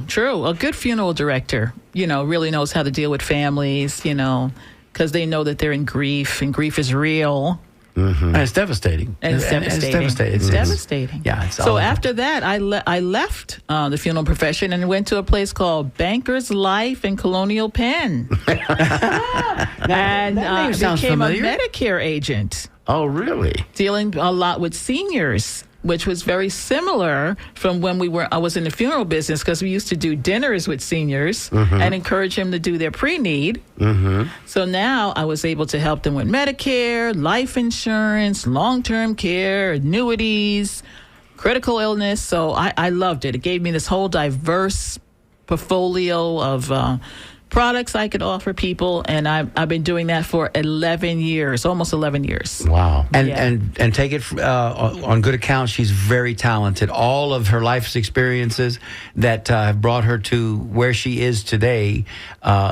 Speaker 3: True. A good funeral director, really knows how to deal with families, because they know that they're in grief, and grief is real.
Speaker 1: And it's devastating.
Speaker 3: And it's devastating.
Speaker 1: It's
Speaker 3: devastating.
Speaker 1: Yeah. It's
Speaker 3: So
Speaker 1: all-
Speaker 3: after that, I left the funeral profession and went to a place called Banker's Life in Colonial Penn, and
Speaker 1: that name sounds
Speaker 3: became
Speaker 1: familiar.
Speaker 3: a Medicare agent,
Speaker 2: Oh, really?
Speaker 3: dealing a lot with seniors, which was very similar from when I was in the funeral business, because we used to do dinners with seniors and encourage them to do their pre-need. So now I was able to help them with Medicare, life insurance, long-term care, annuities, critical illness. So I loved it. It gave me this whole diverse portfolio of products I could offer people, and I've been doing that for 11 years, almost 11 years.
Speaker 2: Wow.
Speaker 1: And take it on good account. She's very talented. All of her life's experiences that have brought her to where she is today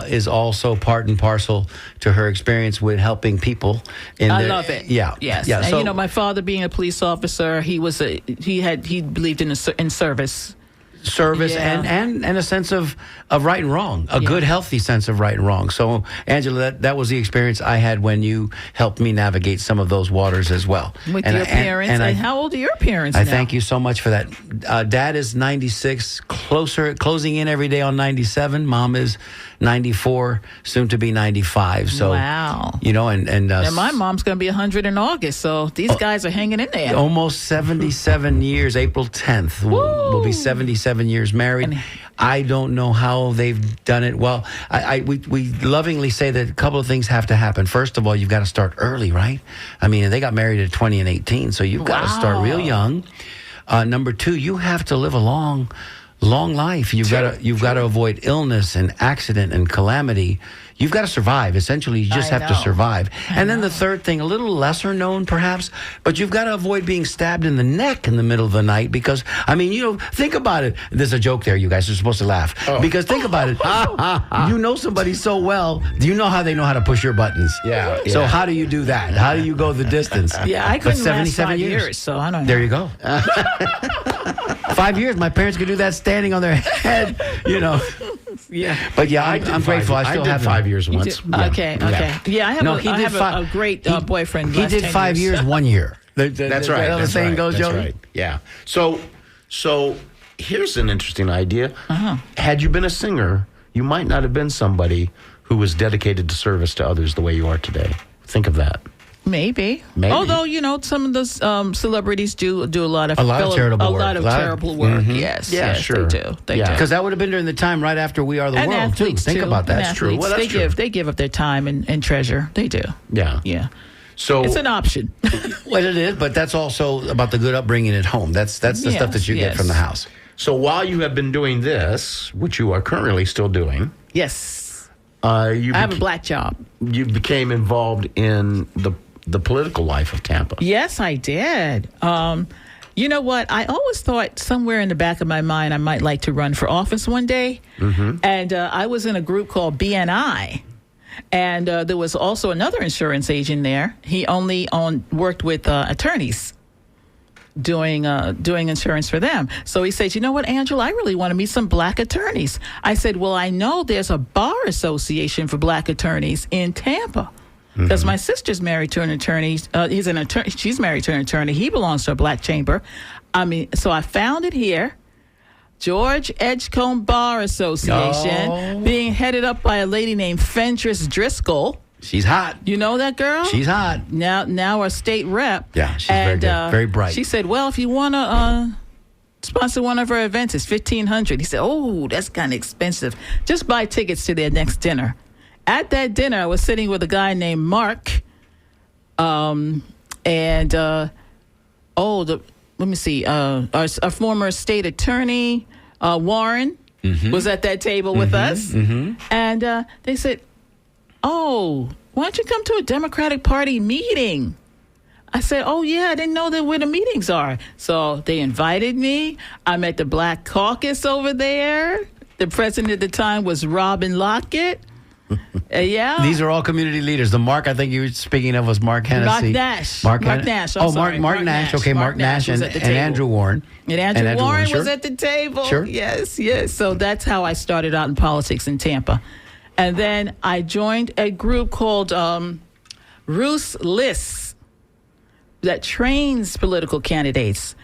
Speaker 1: is also part and parcel to her experience with helping people.
Speaker 3: I love it.
Speaker 1: Yeah.
Speaker 3: Yes.
Speaker 1: Yeah.
Speaker 3: And
Speaker 1: So,
Speaker 3: my father being a police officer, he believed in service.
Speaker 1: service
Speaker 3: Yeah.
Speaker 1: and a sense of right and wrong, a good, healthy sense of right and wrong. So, Angela, that was the experience I had when you helped me navigate some of those waters as well.
Speaker 3: With your parents. And how old are your parents
Speaker 1: I
Speaker 3: now?
Speaker 1: thank you so much for that. Dad is 96, closing in every day on 97. Mom is 94, soon to be 95. So,
Speaker 3: wow.
Speaker 1: You know, and
Speaker 3: my mom's going to be 100 in August, so these guys are hanging in there.
Speaker 1: almost 77 years. April 10th will be 77 years married. I don't know how they've done it. Well, we lovingly say that a couple of things have to happen. First of all, you've got to start early, right? I mean, they got married at 20 and 18, so you've got to start real young. Number two, you have to live a long life. You've got to avoid illness and accident and calamity. You've got to survive. Essentially, you just have to survive. And then the third thing, a little lesser known perhaps, but you've got to avoid being stabbed in the neck in the middle of the night because, I mean, you know, think about it. There's a joke there. You guys are supposed to laugh. Because think about it. You know somebody so well. Do you know how they know how to push your buttons?
Speaker 2: Yeah.
Speaker 1: So how do you do that? How do you go the distance?
Speaker 3: Yeah, I
Speaker 1: But
Speaker 3: couldn't last 5 years, so I don't know.
Speaker 1: There you go. 5 years, my parents could do that standing on their head, you know.
Speaker 3: Yeah.
Speaker 1: But yeah, I'm grateful. I still
Speaker 2: did
Speaker 1: have
Speaker 2: 5 years once.
Speaker 3: Okay. Yeah, I have a great boyfriend.
Speaker 1: He did 5 years, 1 year.
Speaker 2: That's right.
Speaker 1: How the saying goes,
Speaker 2: That's
Speaker 1: Joey?
Speaker 2: right. Yeah. So here's an interesting idea. Had you been a singer, you might not have been somebody who was dedicated to service to others the way you are today. Think of that.
Speaker 3: Maybe. Although, you know, some of those celebrities do a lot of
Speaker 1: charitable work.
Speaker 3: charitable work. Yes.
Speaker 2: Yeah,
Speaker 3: yes,
Speaker 2: sure.
Speaker 3: They do. They do.
Speaker 1: Because that would have been during the time right after We Are the
Speaker 3: And
Speaker 1: World, too.
Speaker 3: athletes,
Speaker 1: Think about that.
Speaker 3: And
Speaker 2: That's true.
Speaker 3: athletes,
Speaker 2: Well, that's true.
Speaker 3: They give up their time and treasure. They do.
Speaker 2: Yeah.
Speaker 3: Yeah.
Speaker 2: So
Speaker 3: It's an option.
Speaker 1: Well, it is, but that's also about the good upbringing at home. That's the stuff that you get from the house.
Speaker 2: So while you have been doing this, which you are currently still doing,
Speaker 3: Yes.
Speaker 2: you
Speaker 3: I have a black job.
Speaker 2: you became involved in the political life of Tampa.
Speaker 3: Yes, I did. You know what? I always thought somewhere in the back of my mind I might like to run for office one day. And I was in a group called BNI. And there was also another insurance agent there. He only worked with attorneys doing insurance for them. So he said, you know what, Angela, I really want to meet some black attorneys. I said, well, I know there's a bar association for black attorneys in Tampa. Because my sister's married to an attorney. He's an attorney. She's married to an attorney. He belongs to a black chamber. I mean, so I found it here. George Edgecombe Bar Association, being headed up by a lady named Fentress Driscoll.
Speaker 1: She's hot.
Speaker 3: You know that girl?
Speaker 1: She's hot.
Speaker 3: Now a state rep.
Speaker 1: Yeah, she's very good. Very bright.
Speaker 3: She said, well, if you want to sponsor one of her events, it's $1,500. He said, oh, that's kind of expensive. Just buy tickets to their next dinner. At that dinner, I was sitting with a guy named Mark, let me see, our former state attorney, Warren, was at that table with us. And they said, oh, why don't you come to a Democratic Party meeting? I said, oh, yeah, I didn't know that where the meetings are. So they invited me. I'm at the Black Caucus over there. The president at the time was Robin Lockett. Yeah.
Speaker 1: These are all community leaders. The Mark I think you were speaking of was Mark Hennessy.
Speaker 3: Mark Nash.
Speaker 1: Mark
Speaker 3: Nash.
Speaker 1: Mark Nash. Okay, Mark Nash and Andrew Warren.
Speaker 3: And Andrew Warren
Speaker 1: sure.
Speaker 3: was at the table.
Speaker 1: Sure.
Speaker 3: Yes. So that's how I started out in politics in Tampa. And then I joined a group called Roos Lists that trains political candidates,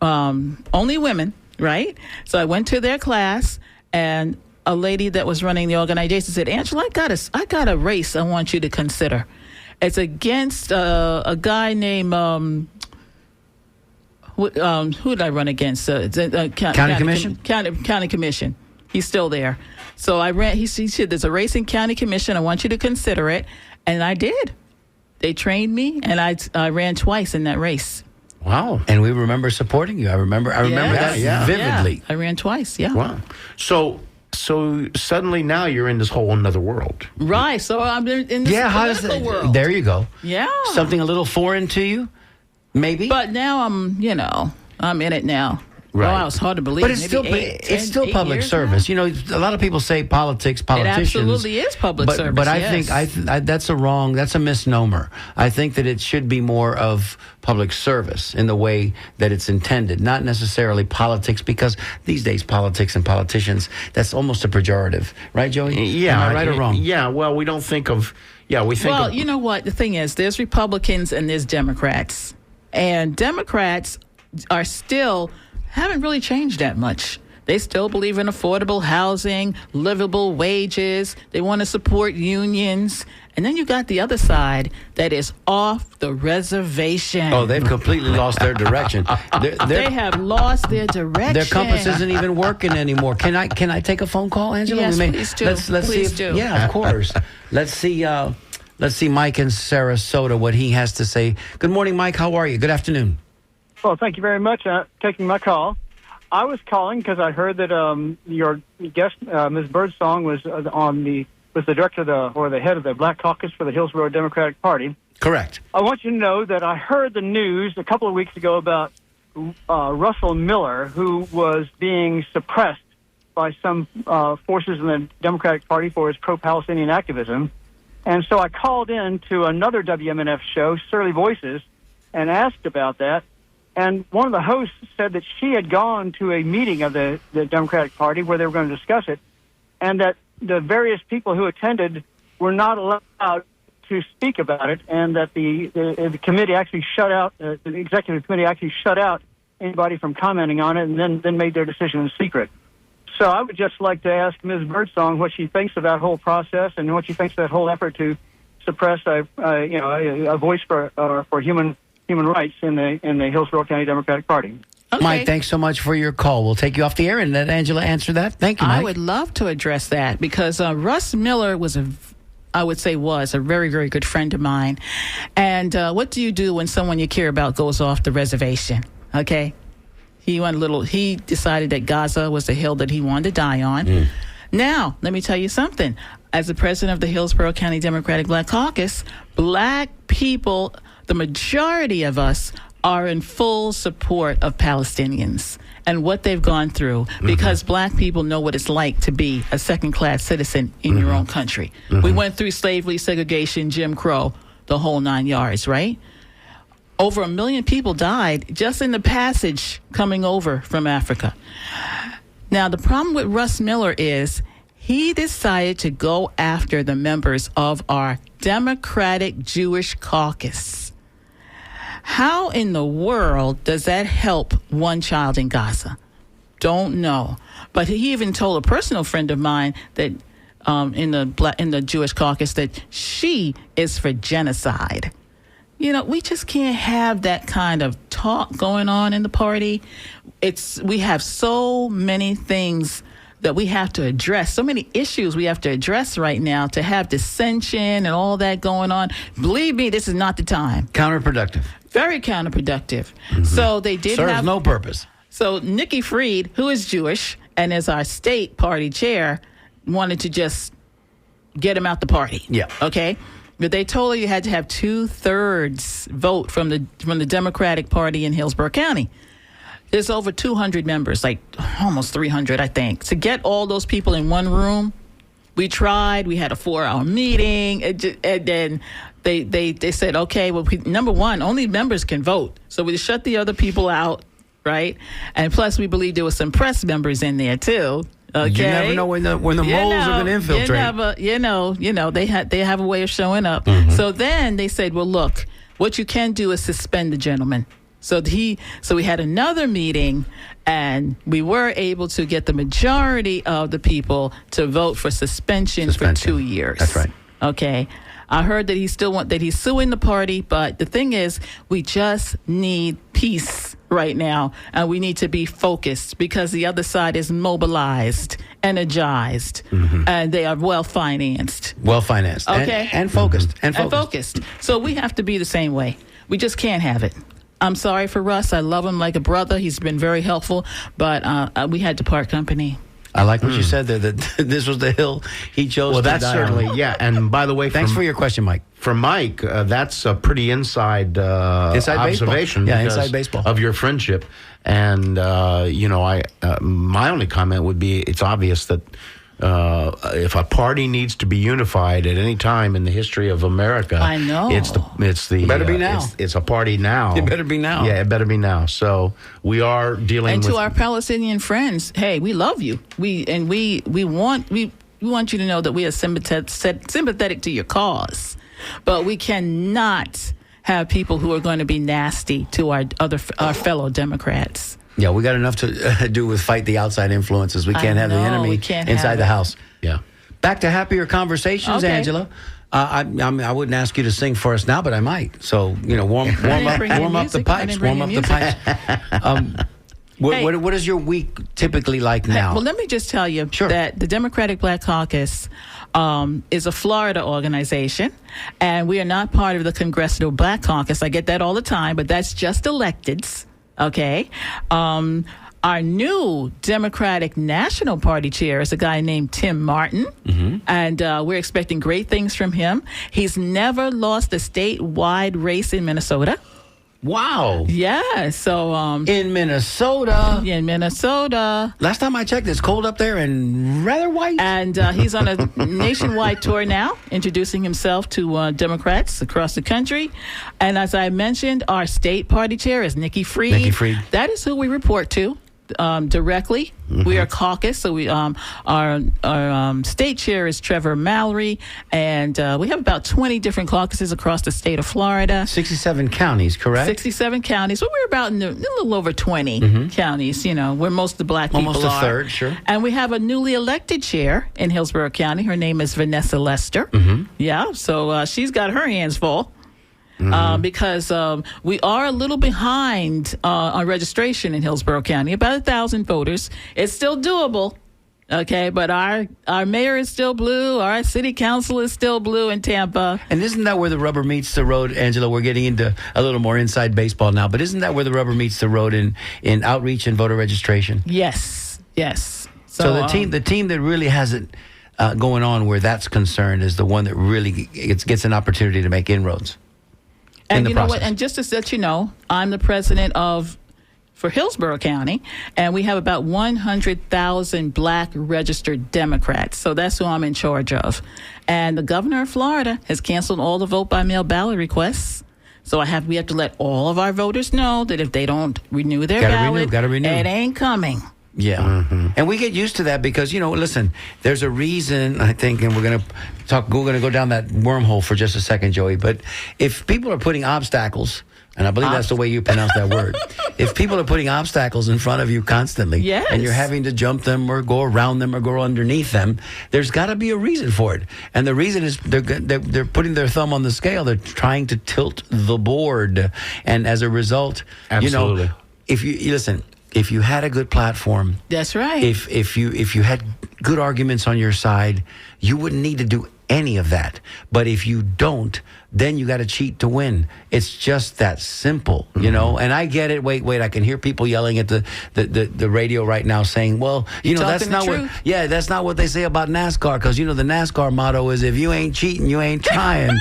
Speaker 3: only women, right? So I went to their class, and a lady that was running the organization said, Angela, I got a race I want you to consider. It's against a guy named, who did I run against?
Speaker 1: County Commission?
Speaker 3: County Commission. He's still there. So I ran, he said, there's a race in County Commission. I want you to consider it. And I did. They trained me, and I ran twice in that race.
Speaker 2: Wow.
Speaker 1: And we remember supporting you. I remember that vividly.
Speaker 3: Yeah, I ran twice, yeah.
Speaker 2: Wow. So So suddenly now you're in this whole another world.
Speaker 3: Right. So I'm in this
Speaker 1: how does
Speaker 3: political world.
Speaker 1: There you go.
Speaker 3: Yeah.
Speaker 1: Something a little foreign to you, maybe.
Speaker 3: But now I'm in it now.
Speaker 2: Right.
Speaker 3: Oh, it's hard to believe.
Speaker 1: But it's
Speaker 3: Maybe
Speaker 1: still
Speaker 3: 8
Speaker 1: public
Speaker 3: years
Speaker 1: service.
Speaker 3: now?
Speaker 1: You know, a lot of people say politicians.
Speaker 3: It absolutely is public service.
Speaker 1: But I
Speaker 3: yes.
Speaker 1: think that's a misnomer. I think that it should be more of public service in the way that it's intended, not necessarily politics, because these days politics and politicians, that's almost a pejorative. Right, Joey?
Speaker 2: Yeah.
Speaker 1: Am I right or wrong?
Speaker 2: Yeah, well, we don't think of, we think
Speaker 3: Well,
Speaker 2: of,
Speaker 3: you know what? The thing is, there's Republicans and there's Democrats. And Democrats haven't really changed that much. They still believe in affordable housing, livable wages. They want to support unions. And then you got the other side that is off the reservation.
Speaker 1: Oh, they've completely lost their direction.
Speaker 3: They have lost their direction.
Speaker 1: Their compass isn't even working anymore. Can I take a phone call, Angela?
Speaker 3: Yes, please do.
Speaker 1: Let's
Speaker 3: Please
Speaker 1: see.
Speaker 3: do.
Speaker 1: Yeah, of course. Let's see Mike in Sarasota, what he has to say. Good morning, Mike. How are you? Good afternoon.
Speaker 5: Well, thank you very much for taking my call. I was calling because I heard that your guest, Ms. Birdsong, was the director or the head of the Black Caucus for the Hillsborough Democratic Party.
Speaker 1: Correct.
Speaker 5: I want you to know that I heard the news a couple of weeks ago about Russell Miller, who was being suppressed by some forces in the Democratic Party for his pro-Palestinian activism. And so I called in to another WMNF show, Surly Voices, and asked about that. And one of the hosts said that she had gone to a meeting of the Democratic Party where they were going to discuss it, and that the various people who attended were not allowed to speak about it, and that the committee actually shut out, the executive committee actually shut out anybody from commenting on it, and then made their decision in secret. So I would just like to ask Ms. Birdsong what she thinks of that whole process and what she thinks of that whole effort to suppress a voice for human rights in the Hillsborough County Democratic Party.
Speaker 3: Okay.
Speaker 1: Mike, thanks so much for your call. We'll take you off the air and let Angela answer that. Thank you, Mike.
Speaker 3: I would love to address that because Russ Miller was a very, very good friend of mine. And what do you do when someone you care about goes off the reservation? Okay. He decided that Gaza was the hill that he wanted to die on. Now, let me tell you something. As the president of the Hillsborough County Democratic Black Caucus, black people, the majority of us, are in full support of Palestinians and what they've gone through because black people know what it's like to be a second-class citizen in your own country. We went through slavery, segregation, Jim Crow, the whole 9 yards, right? Over 1 million people died just in the passage coming over from Africa. Now, the problem with Russ Miller is he decided to go after the members of our Democratic Jewish Caucus. How in the world does that help one child in Gaza? Don't know. But he even told a personal friend of mine that in the Jewish Caucus that she is for genocide. You know, we just can't have that kind of talk going on in the party. We have so many things that we have to address, so many issues we have to address right now to have dissension and all that going on. Believe me, this is not the time.
Speaker 1: Counterproductive.
Speaker 3: Very counterproductive. So they did
Speaker 1: Serves no purpose.
Speaker 3: So Nikki Fried, who is Jewish and is our state party chair, wanted to just get him out the party.
Speaker 1: Yeah.
Speaker 3: Okay. But they told her you had to have 2/3 vote from the Democratic Party in Hillsborough County. There's over 200 members, like almost 300, I think. To get all those people in one room, we tried. We had a 4-hour meeting, and then they said, okay, well, number one, only members can vote. So we shut the other people out, right? And plus, we believe there were some press members in there too. Okay.
Speaker 1: You never know when the moles are going to infiltrate.
Speaker 3: You know, they have a way of showing up. So then they said, well, look, what you can do is suspend the gentleman. So we had another meeting, and we were able to get the majority of the people to vote for suspension. For 2 years.
Speaker 1: That's right.
Speaker 3: Okay. I heard that he's suing the party, but the thing is, we just need peace right now, and we need to be focused because the other side is mobilized, energized, and they are well financed.
Speaker 1: Well financed.
Speaker 3: Okay.
Speaker 1: And focused.
Speaker 3: And focused. So we have to be the same way. We just can't have it. I'm sorry for Russ. I love him like a brother. He's been very helpful, but we had to part company.
Speaker 1: I like what you said there, that this was the hill he chose
Speaker 2: Well,
Speaker 1: to
Speaker 2: that's
Speaker 1: die on.
Speaker 2: certainly, yeah. And by the way,
Speaker 1: Thanks for your question, Mike.
Speaker 2: For Mike, that's a pretty inside
Speaker 1: baseball.
Speaker 2: observation.
Speaker 1: Yeah,
Speaker 2: because
Speaker 1: inside baseball.
Speaker 2: of your friendship. And my only comment would be, it's obvious that if a party needs to be unified at any time in the history of America,
Speaker 3: I know.
Speaker 2: it's the
Speaker 1: Better be now.
Speaker 2: It's a party now.
Speaker 1: It better be now.
Speaker 2: Yeah, it better be now. So we are dealing
Speaker 3: And
Speaker 2: with
Speaker 3: to our Palestinian friends, hey, we love you. We want you to know that we are sympathetic to your cause, but we cannot have people who are going to be nasty to our fellow Democrats.
Speaker 1: Yeah, we got enough to do with fight the outside influences. We can't have the enemy
Speaker 3: we can't
Speaker 1: inside
Speaker 3: have
Speaker 1: the
Speaker 3: it.
Speaker 1: house.
Speaker 2: yeah.
Speaker 1: Back to happier conversations,
Speaker 3: Okay.
Speaker 1: Angela. I wouldn't ask you to sing for us now, but I might. So, warm up the pipes. Warm up the pipes. What is your week typically like now?
Speaker 3: Well, let me just tell you
Speaker 1: Sure.
Speaker 3: that the Democratic Black Caucus is a Florida organization, and we are not part of the Congressional Black Caucus. I get that all the time, but that's just electeds, okay? Our new Democratic National Party chair is a guy named Tim Martin, and we're expecting great things from him. He's never lost a statewide race in Minnesota.
Speaker 1: Wow.
Speaker 3: Yeah, so
Speaker 1: In Minnesota.
Speaker 3: in Minnesota.
Speaker 1: Last time I checked, it's cold up there and rather white.
Speaker 3: And he's on a nationwide tour now, introducing himself to Democrats across the country. And as I mentioned, our state party chair is Nikki Fried.
Speaker 1: Nikki Fried.
Speaker 3: That is who we report to directly. We are caucus, so we our state chair is Trevor Mallory, and we have about 20 different caucuses across the state of Florida.
Speaker 1: 67 counties, correct?
Speaker 3: 67 counties. Well, we're about a little over 20 counties, where most of the black people
Speaker 1: Almost a
Speaker 3: are.
Speaker 1: third, sure.
Speaker 3: And we have a newly elected chair in Hillsborough County. Her name is Vanessa Lester. Yeah, so she's got her hands full. Because we are a little behind on registration in Hillsborough County, about 1,000 voters. It's still doable, okay? But our mayor is still blue. Our city council is still blue in Tampa.
Speaker 1: And isn't that where the rubber meets the road, Angela? We're getting into a little more inside baseball now, but isn't that where the rubber meets the road in outreach and voter registration?
Speaker 3: Yes, yes.
Speaker 1: So the team that really has it going on where that's concerned is the one that really gets an opportunity to make inroads.
Speaker 3: And
Speaker 1: the
Speaker 3: you know what?
Speaker 1: process.
Speaker 3: And just to let you know, I'm the president for Hillsborough County, and we have about 100,000 black registered Democrats. So that's who I'm in charge of. And the governor of Florida has canceled all the vote-by-mail ballot requests. So we have to let all of our voters know that if they don't renew their ballot,
Speaker 1: gotta renew.
Speaker 3: it ain't coming.
Speaker 1: Yeah. And we get used to that because, listen, there's a reason, I think, and we're going to go down that wormhole for just a second, Joey. But if people are putting obstacles, and I believe that's the way you pronounce that word, if people are putting obstacles in front of you constantly,
Speaker 3: Yes.
Speaker 1: and you're having to jump them or go around them or go underneath them, there's got to be a reason for it. And the reason is they're putting their thumb on the scale. They're trying to tilt the board. And as a result,
Speaker 2: Absolutely.
Speaker 1: if you listen, if you had a good platform,
Speaker 3: That's right.
Speaker 1: if you had good arguments on your side, you wouldn't need to do any of that. But if you don't, then you got to cheat to win. It's just that simple, And I get it. Wait, I can hear people yelling at the radio right now saying, "Well, that's
Speaker 3: Talking the
Speaker 1: not
Speaker 3: truth.
Speaker 1: that's not what they say about NASCAR because the NASCAR motto is if you ain't cheating, you ain't trying."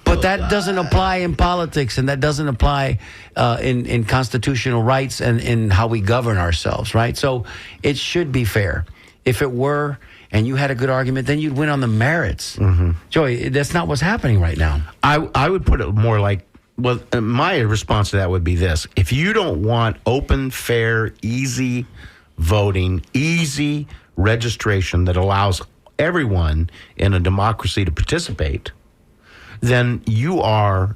Speaker 1: But that doesn't apply in politics, and that doesn't apply in constitutional rights and in how we govern ourselves, right? So it should be fair. If it were, and you had a good argument, then you'd win on the merits. Joey, that's not what's happening right now.
Speaker 2: I would put it more like, well, my response to that would be this. If you don't want open, fair, easy voting, easy registration that allows everyone in a democracy to participate, then you are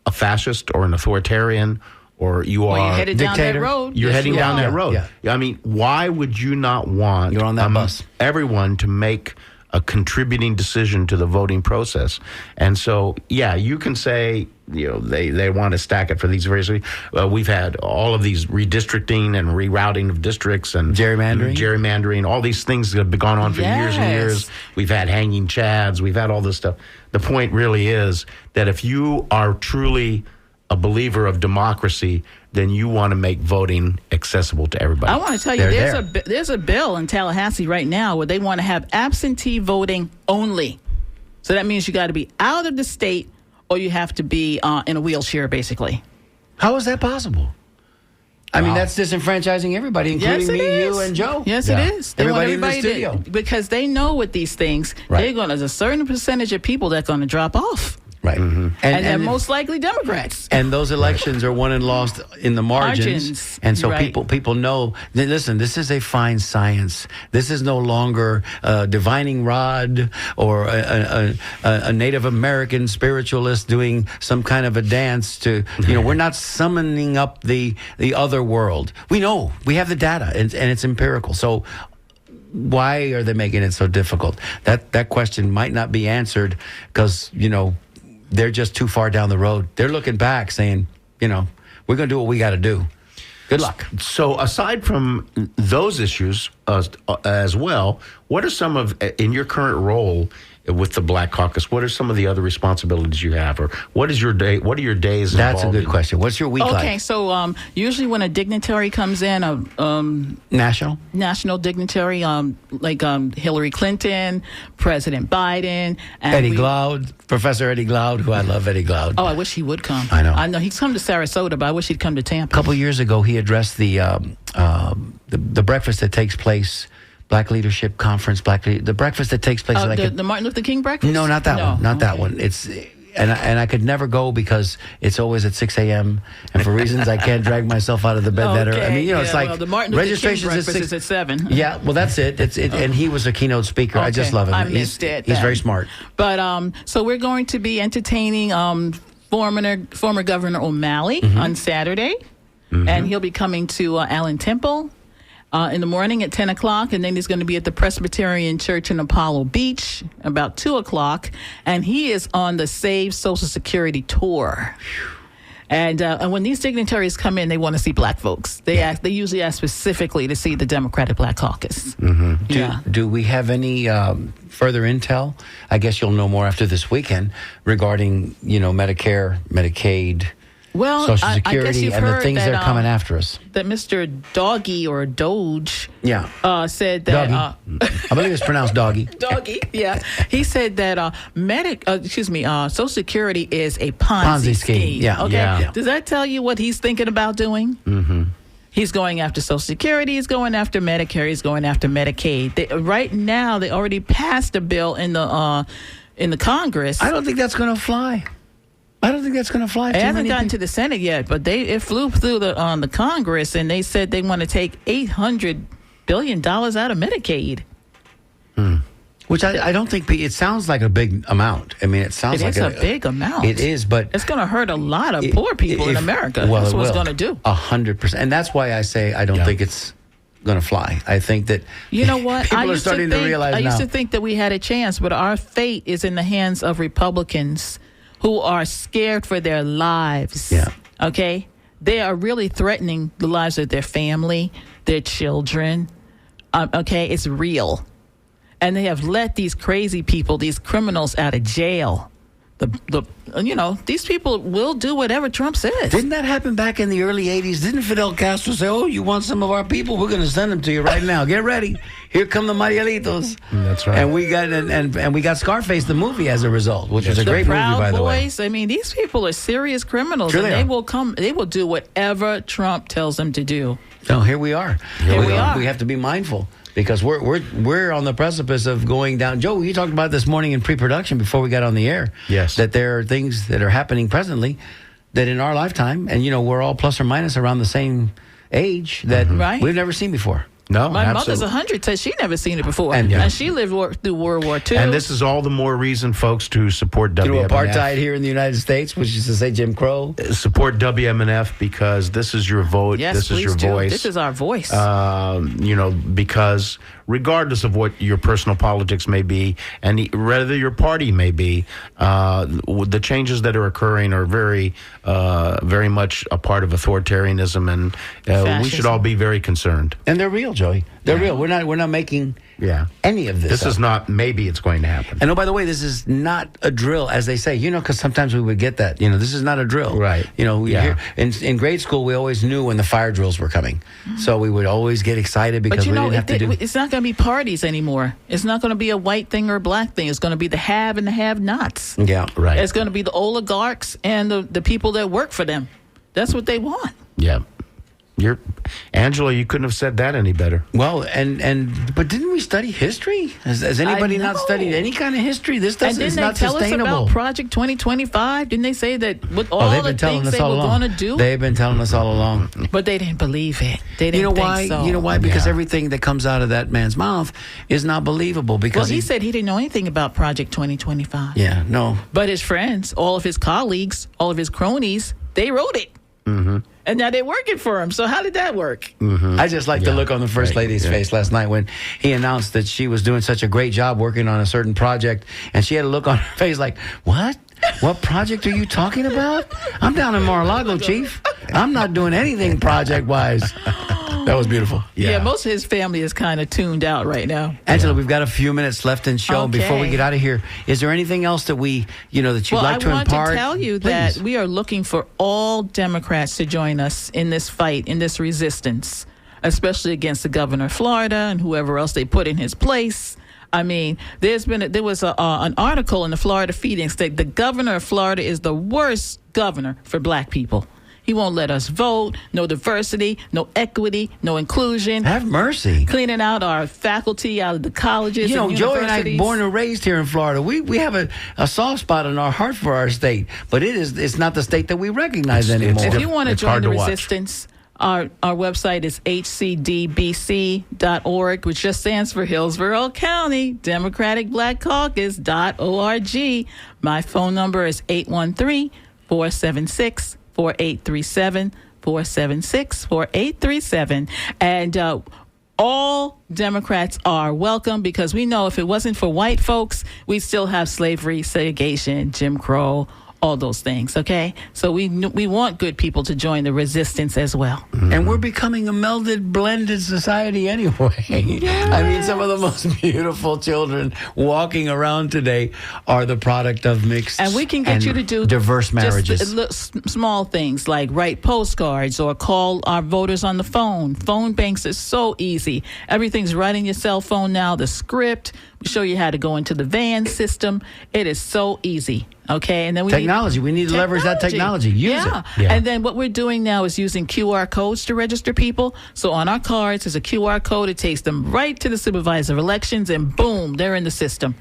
Speaker 2: a fascist or an authoritarian, or you
Speaker 3: Well,
Speaker 2: are
Speaker 3: you're headed down that
Speaker 1: dictator.
Speaker 3: road.
Speaker 2: You're
Speaker 3: Yes,
Speaker 2: heading
Speaker 3: you
Speaker 2: down
Speaker 3: are.
Speaker 2: that road.
Speaker 1: Yeah.
Speaker 2: I mean, why would you not want
Speaker 1: You're on that bus.
Speaker 2: everyone to make a contributing decision to the voting process? And so, yeah, you can say, they want to stack it for these various reasons. We've had all of these redistricting and rerouting of districts and gerrymandering, all these things that have gone on for years and years. We've had hanging chads. We've had all this stuff. The point really is that if you are truly a believer of democracy, then you want to make voting accessible to everybody.
Speaker 3: I want to tell you, there's a bill in Tallahassee right now where they want to have absentee voting only. So that means you got to be out of the state or you have to be in a wheelchair, basically.
Speaker 1: How is that possible? I mean, that's disenfranchising everybody, including me, you, and Joe.
Speaker 3: Yes, it is. They
Speaker 1: Everybody
Speaker 3: want everybody
Speaker 1: in the studio.
Speaker 3: because they know with these things, there's a certain percentage of people that's going to drop off.
Speaker 1: Right.
Speaker 3: And they're most likely Democrats.
Speaker 1: And those elections are won and lost in the margins. And so people know, listen, this is a fine science. This is no longer a divining rod or a Native American spiritualist doing some kind of a dance to, we're not summoning up the other world. We know, we have the data and it's empirical. So why are they making it so difficult? That question might not be answered because, they're just too far down the road. They're looking back saying, we're going to do what we got to do. Good luck.
Speaker 2: So aside from those issues as well, what are some of, in your current role with the Black Caucus, what are some of the other responsibilities you have? Or what is your day? What are your days
Speaker 1: That's a good question. What's your week like?
Speaker 3: Okay, so usually when a dignitary comes in, national dignitary, like Hillary Clinton, President Biden, and
Speaker 1: Professor Eddie Glaude, who I love Eddie Glaude.
Speaker 3: Oh, I wish he would come.
Speaker 1: I know.
Speaker 3: He's come to Sarasota, but I wish he'd come to Tampa.
Speaker 1: A couple years ago, he addressed the breakfast that takes place. Black Leadership Conference, the breakfast that takes place.
Speaker 3: The Martin Luther King breakfast?
Speaker 1: No, not that one. Not that one. It's and I could never go because it's always at 6 a.m. and for reasons I can't drag myself out of the bed better. I mean, it's like
Speaker 3: the Martin Luther King breakfast
Speaker 1: is
Speaker 3: at 7.
Speaker 1: Yeah, well, that's it. And he was a keynote speaker. I just love him.
Speaker 3: I missed it.
Speaker 1: He's very smart.
Speaker 3: But so we're going to be entertaining former Governor O'Malley on Saturday, and he'll be coming to Allen Temple. In the morning at 10 o'clock, and then he's going to be at the Presbyterian Church in Apollo Beach about 2 o'clock, and he is on the Save Social Security tour. And when these dignitaries come in, they want to see black folks. They usually ask specifically to see the Democratic Black Caucus.
Speaker 1: Do we have any further intel? I guess you'll know more after this weekend regarding Medicare, Medicaid, Social Security, and the things they're coming after us.
Speaker 3: That Mr. Doggy or Doge said that...
Speaker 1: I believe it's pronounced Doggy.
Speaker 3: Doggy, yeah. He said that Social Security is a Ponzi scheme.
Speaker 1: Yeah.
Speaker 3: Okay.
Speaker 1: Yeah.
Speaker 3: Does that tell you what he's thinking about doing? Mm-hmm. He's going after Social Security. He's going after Medicare. He's going after Medicaid. Right now, they already passed a bill in the Congress.
Speaker 1: I don't think that's going to fly.
Speaker 3: It hasn't gotten to the Senate yet, but it flew through the Congress, and they said they want to take $800 billion out of Medicaid.
Speaker 1: Which I don't think it sounds like a big amount. I mean, it sounds like
Speaker 3: a big amount.
Speaker 1: It is, but
Speaker 3: it's going to hurt a lot of poor people in America. That's what it's going to do.
Speaker 1: 100%, and that's why I say I don't think it's going to fly. I think that people are starting to realize now.
Speaker 3: I used to think that we had a chance, but our fate is in the hands of Republicans who are scared for their lives.
Speaker 1: Yeah.
Speaker 3: Okay? They are really threatening the lives of their family, their children. Okay? It's real. And they have let these crazy people, these criminals out of jail. These people will do whatever Trump says.
Speaker 1: Didn't that happen back in the early 80s? Didn't Fidel Castro say, you want some of our people? We're going to send them to you right now. Get ready. Here come the Marielitos.
Speaker 2: That's right.
Speaker 1: And we got Scarface, the movie, as a result, which was a great movie, by the way.
Speaker 3: I mean, these people are serious criminals.
Speaker 1: Sure
Speaker 3: and they will do whatever Trump tells them to do.
Speaker 1: No, here we are.
Speaker 3: Here we are.
Speaker 1: We have to be mindful. Because we're on the precipice of going down. Joe, you talked about this morning in pre-production before we got on the air.
Speaker 2: Yes.
Speaker 1: That there are things that are happening presently that in our lifetime, and we're all plus or minus around the same age, that we've never seen before.
Speaker 2: No,
Speaker 3: my
Speaker 2: absolutely.
Speaker 3: mother's 100, says she never seen it before,
Speaker 1: and
Speaker 3: she lived through World War II.
Speaker 2: And this is all the more reason, folks, to support WMNF.
Speaker 1: Through apartheid here in the United States, which is to say Jim Crow.
Speaker 2: Support WMNF because this is your vote.
Speaker 3: Yes,
Speaker 2: this is your voice.
Speaker 3: This is our voice.
Speaker 2: Because regardless of what your personal politics may be, and whether your party may be, the changes that are occurring are very, very much a part of authoritarianism, and we should all be very concerned.
Speaker 1: And they're real. Joey. They're real. We're not making any of this.
Speaker 2: This is not maybe it's going to happen.
Speaker 1: And oh, by the way, this is not a drill, as they say. Because sometimes we would get that. This is not a drill.
Speaker 2: Right.
Speaker 1: We hear, in grade school, we always knew when the fire drills were coming. So we would always get excited because we didn't have to do.
Speaker 3: It's not going to be parties anymore. It's not going to be a white thing or a black thing. It's going to be the have and the have-nots.
Speaker 1: Yeah, right.
Speaker 3: It's going to be the oligarchs and the people that work for them. That's what they want.
Speaker 2: Yeah. Angela, you couldn't have said that any better.
Speaker 1: Well, but didn't we study history? Has anybody not studied any kind of history? This doesn't. It's not sustainable.
Speaker 3: And didn't they tell us about Project 2025? Didn't they say that with all the things they were going to do?
Speaker 1: They've been telling us all along.
Speaker 3: But they didn't believe it. They didn't think so.
Speaker 1: You know why? Because everything that comes out of that man's mouth is not believable. Because
Speaker 3: he said he didn't know anything about Project 2025.
Speaker 1: Yeah, no.
Speaker 3: But his friends, all of his colleagues, all of his cronies, they wrote it. Mm-hmm. And now they're working for him. So how did that work?
Speaker 1: Mm-hmm. I just like the look on the First Lady's face last night when he announced that she was doing such a great job working on a certain project. And she had a look on her face like, what? What project are you talking about? I'm down in Mar-a-Lago, Chief. I'm not doing anything project-wise. That was beautiful.
Speaker 3: Yeah, most of his family is kind of tuned out right now.
Speaker 1: Angela, we've got a few minutes left in show.
Speaker 3: Okay.
Speaker 1: Before we get out of here, is there anything else that that you'd like to impart?
Speaker 3: Well, I want to tell you that we are looking for all Democrats to join us in this fight, in this resistance, especially against the governor of Florida and whoever else they put in his place. I mean, there was an article in the Florida Phoenix that the governor of Florida is the worst governor for black people. He won't let us vote, no diversity, no equity, no inclusion.
Speaker 1: Have mercy.
Speaker 3: Cleaning out our faculty out of the colleges and universities.
Speaker 1: Joey and I, born and raised here in Florida, we have a soft spot in our heart for our state, but it's not the state that we recognize anymore.
Speaker 3: If you want to join the resistance, our website is hcdbc.org, which just stands for Hillsborough County Democratic Black Caucus.org. My phone number is 813-476-4837, 476-4837. And all Democrats are welcome because we know if it wasn't for white folks, we'd still have slavery, segregation, Jim Crow, all those things, okay? So we want good people to join the resistance as well.
Speaker 1: Mm-hmm. And we're becoming a melded, blended society anyway. Yes. I mean, some of the most beautiful children walking around today are the product of mixed
Speaker 3: and we can get you to do
Speaker 1: diverse marriages.
Speaker 3: Just small things like write postcards or call our voters on the phone. Phone banks is so easy. Everything's right in your cell phone now. The script, we show you how to go into the VAN system. It is so easy. Okay, and then we
Speaker 1: need to leverage that technology. Use it.
Speaker 3: Yeah. And then what we're doing now is using QR codes to register people. So on our cards, there's a QR code. It takes them right to the supervisor of elections, and boom, they're in the system.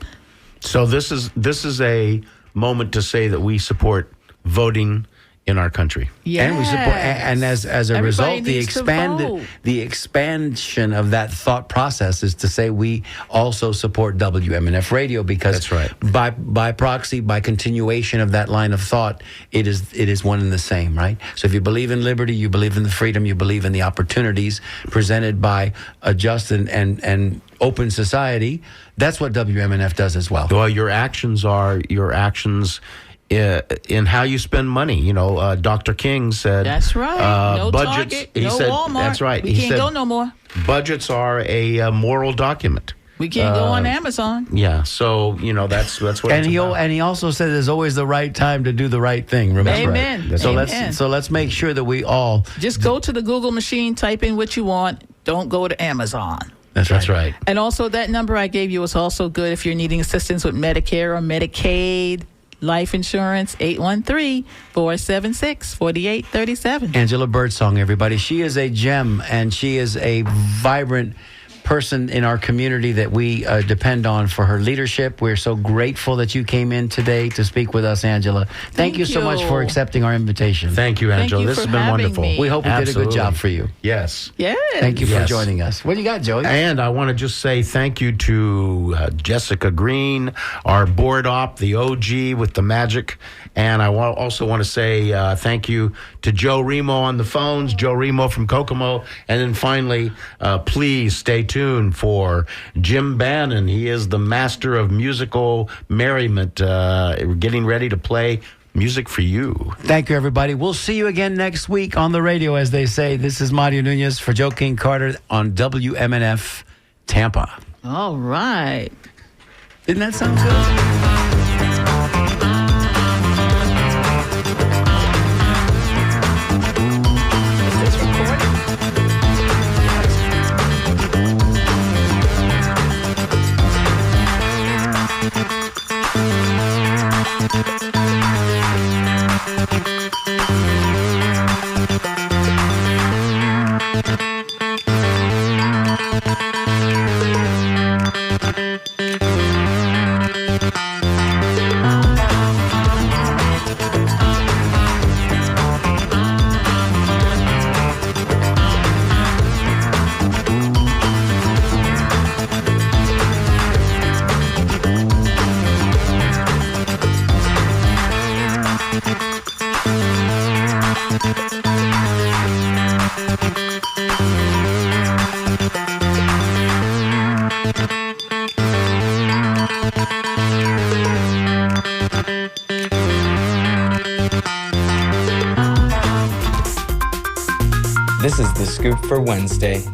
Speaker 2: So this is a moment to say that we support voting in our country.
Speaker 3: Yes.
Speaker 1: And we support, and as a result, the expansion of that thought process is to say we also support WMNF radio because
Speaker 2: that's right.
Speaker 1: By proxy, by continuation of that line of thought, it is one and the same, right? So if you believe in liberty, you believe in the freedom, you believe in the opportunities presented by a just and open society, that's what WMNF does as well.
Speaker 2: Well, your actions in how you spend money. Dr. King said...
Speaker 3: That's right. No
Speaker 2: budgets,
Speaker 3: Target, no Walmart.
Speaker 2: That's right.
Speaker 3: We can't go no more.
Speaker 2: Budgets are a moral document.
Speaker 3: We can't go on Amazon.
Speaker 2: Yeah, so, that's what
Speaker 1: and
Speaker 2: it's about.
Speaker 1: And he also said there's always the right time to do the right thing. Remember?
Speaker 3: Amen.
Speaker 1: Right.
Speaker 3: Amen.
Speaker 1: So let's make sure that we all...
Speaker 3: Just go to the Google machine, type in what you want. Don't go to Amazon.
Speaker 1: That's right.
Speaker 3: And also that number I gave you is also good if you're needing assistance with Medicare or Medicaid. Life insurance, 813-476-4837.
Speaker 1: Angela Birdsong, everybody. She is a gem, and she is a vibrant person in our community that we depend on for her leadership. We're so grateful that you came in today to speak with us, Angela. Thank you so much for accepting our invitation.
Speaker 2: Thank you, Angela. This has been wonderful.
Speaker 3: Me.
Speaker 1: We hope we did a good job for you.
Speaker 2: Yes.
Speaker 3: Yes.
Speaker 1: Thank you for joining us. What do you got, Joey?
Speaker 2: And I want to just say thank you to Jessica Green, our board op, the OG with the magic. And I also want to say thank you to Joe Remo on the phones, Joe Remo from Kokomo. And then finally, please stay tuned for Jim Bannon. He is the master of musical merriment. We're getting ready to play music for you.
Speaker 1: Thank you, everybody. We'll see you again next week on the radio, as they say. This is Mario Nunez for Joe King Carter on WMNF Tampa.
Speaker 3: All right.
Speaker 1: Didn't that sound good?
Speaker 6: This is The Scoop for Wednesday.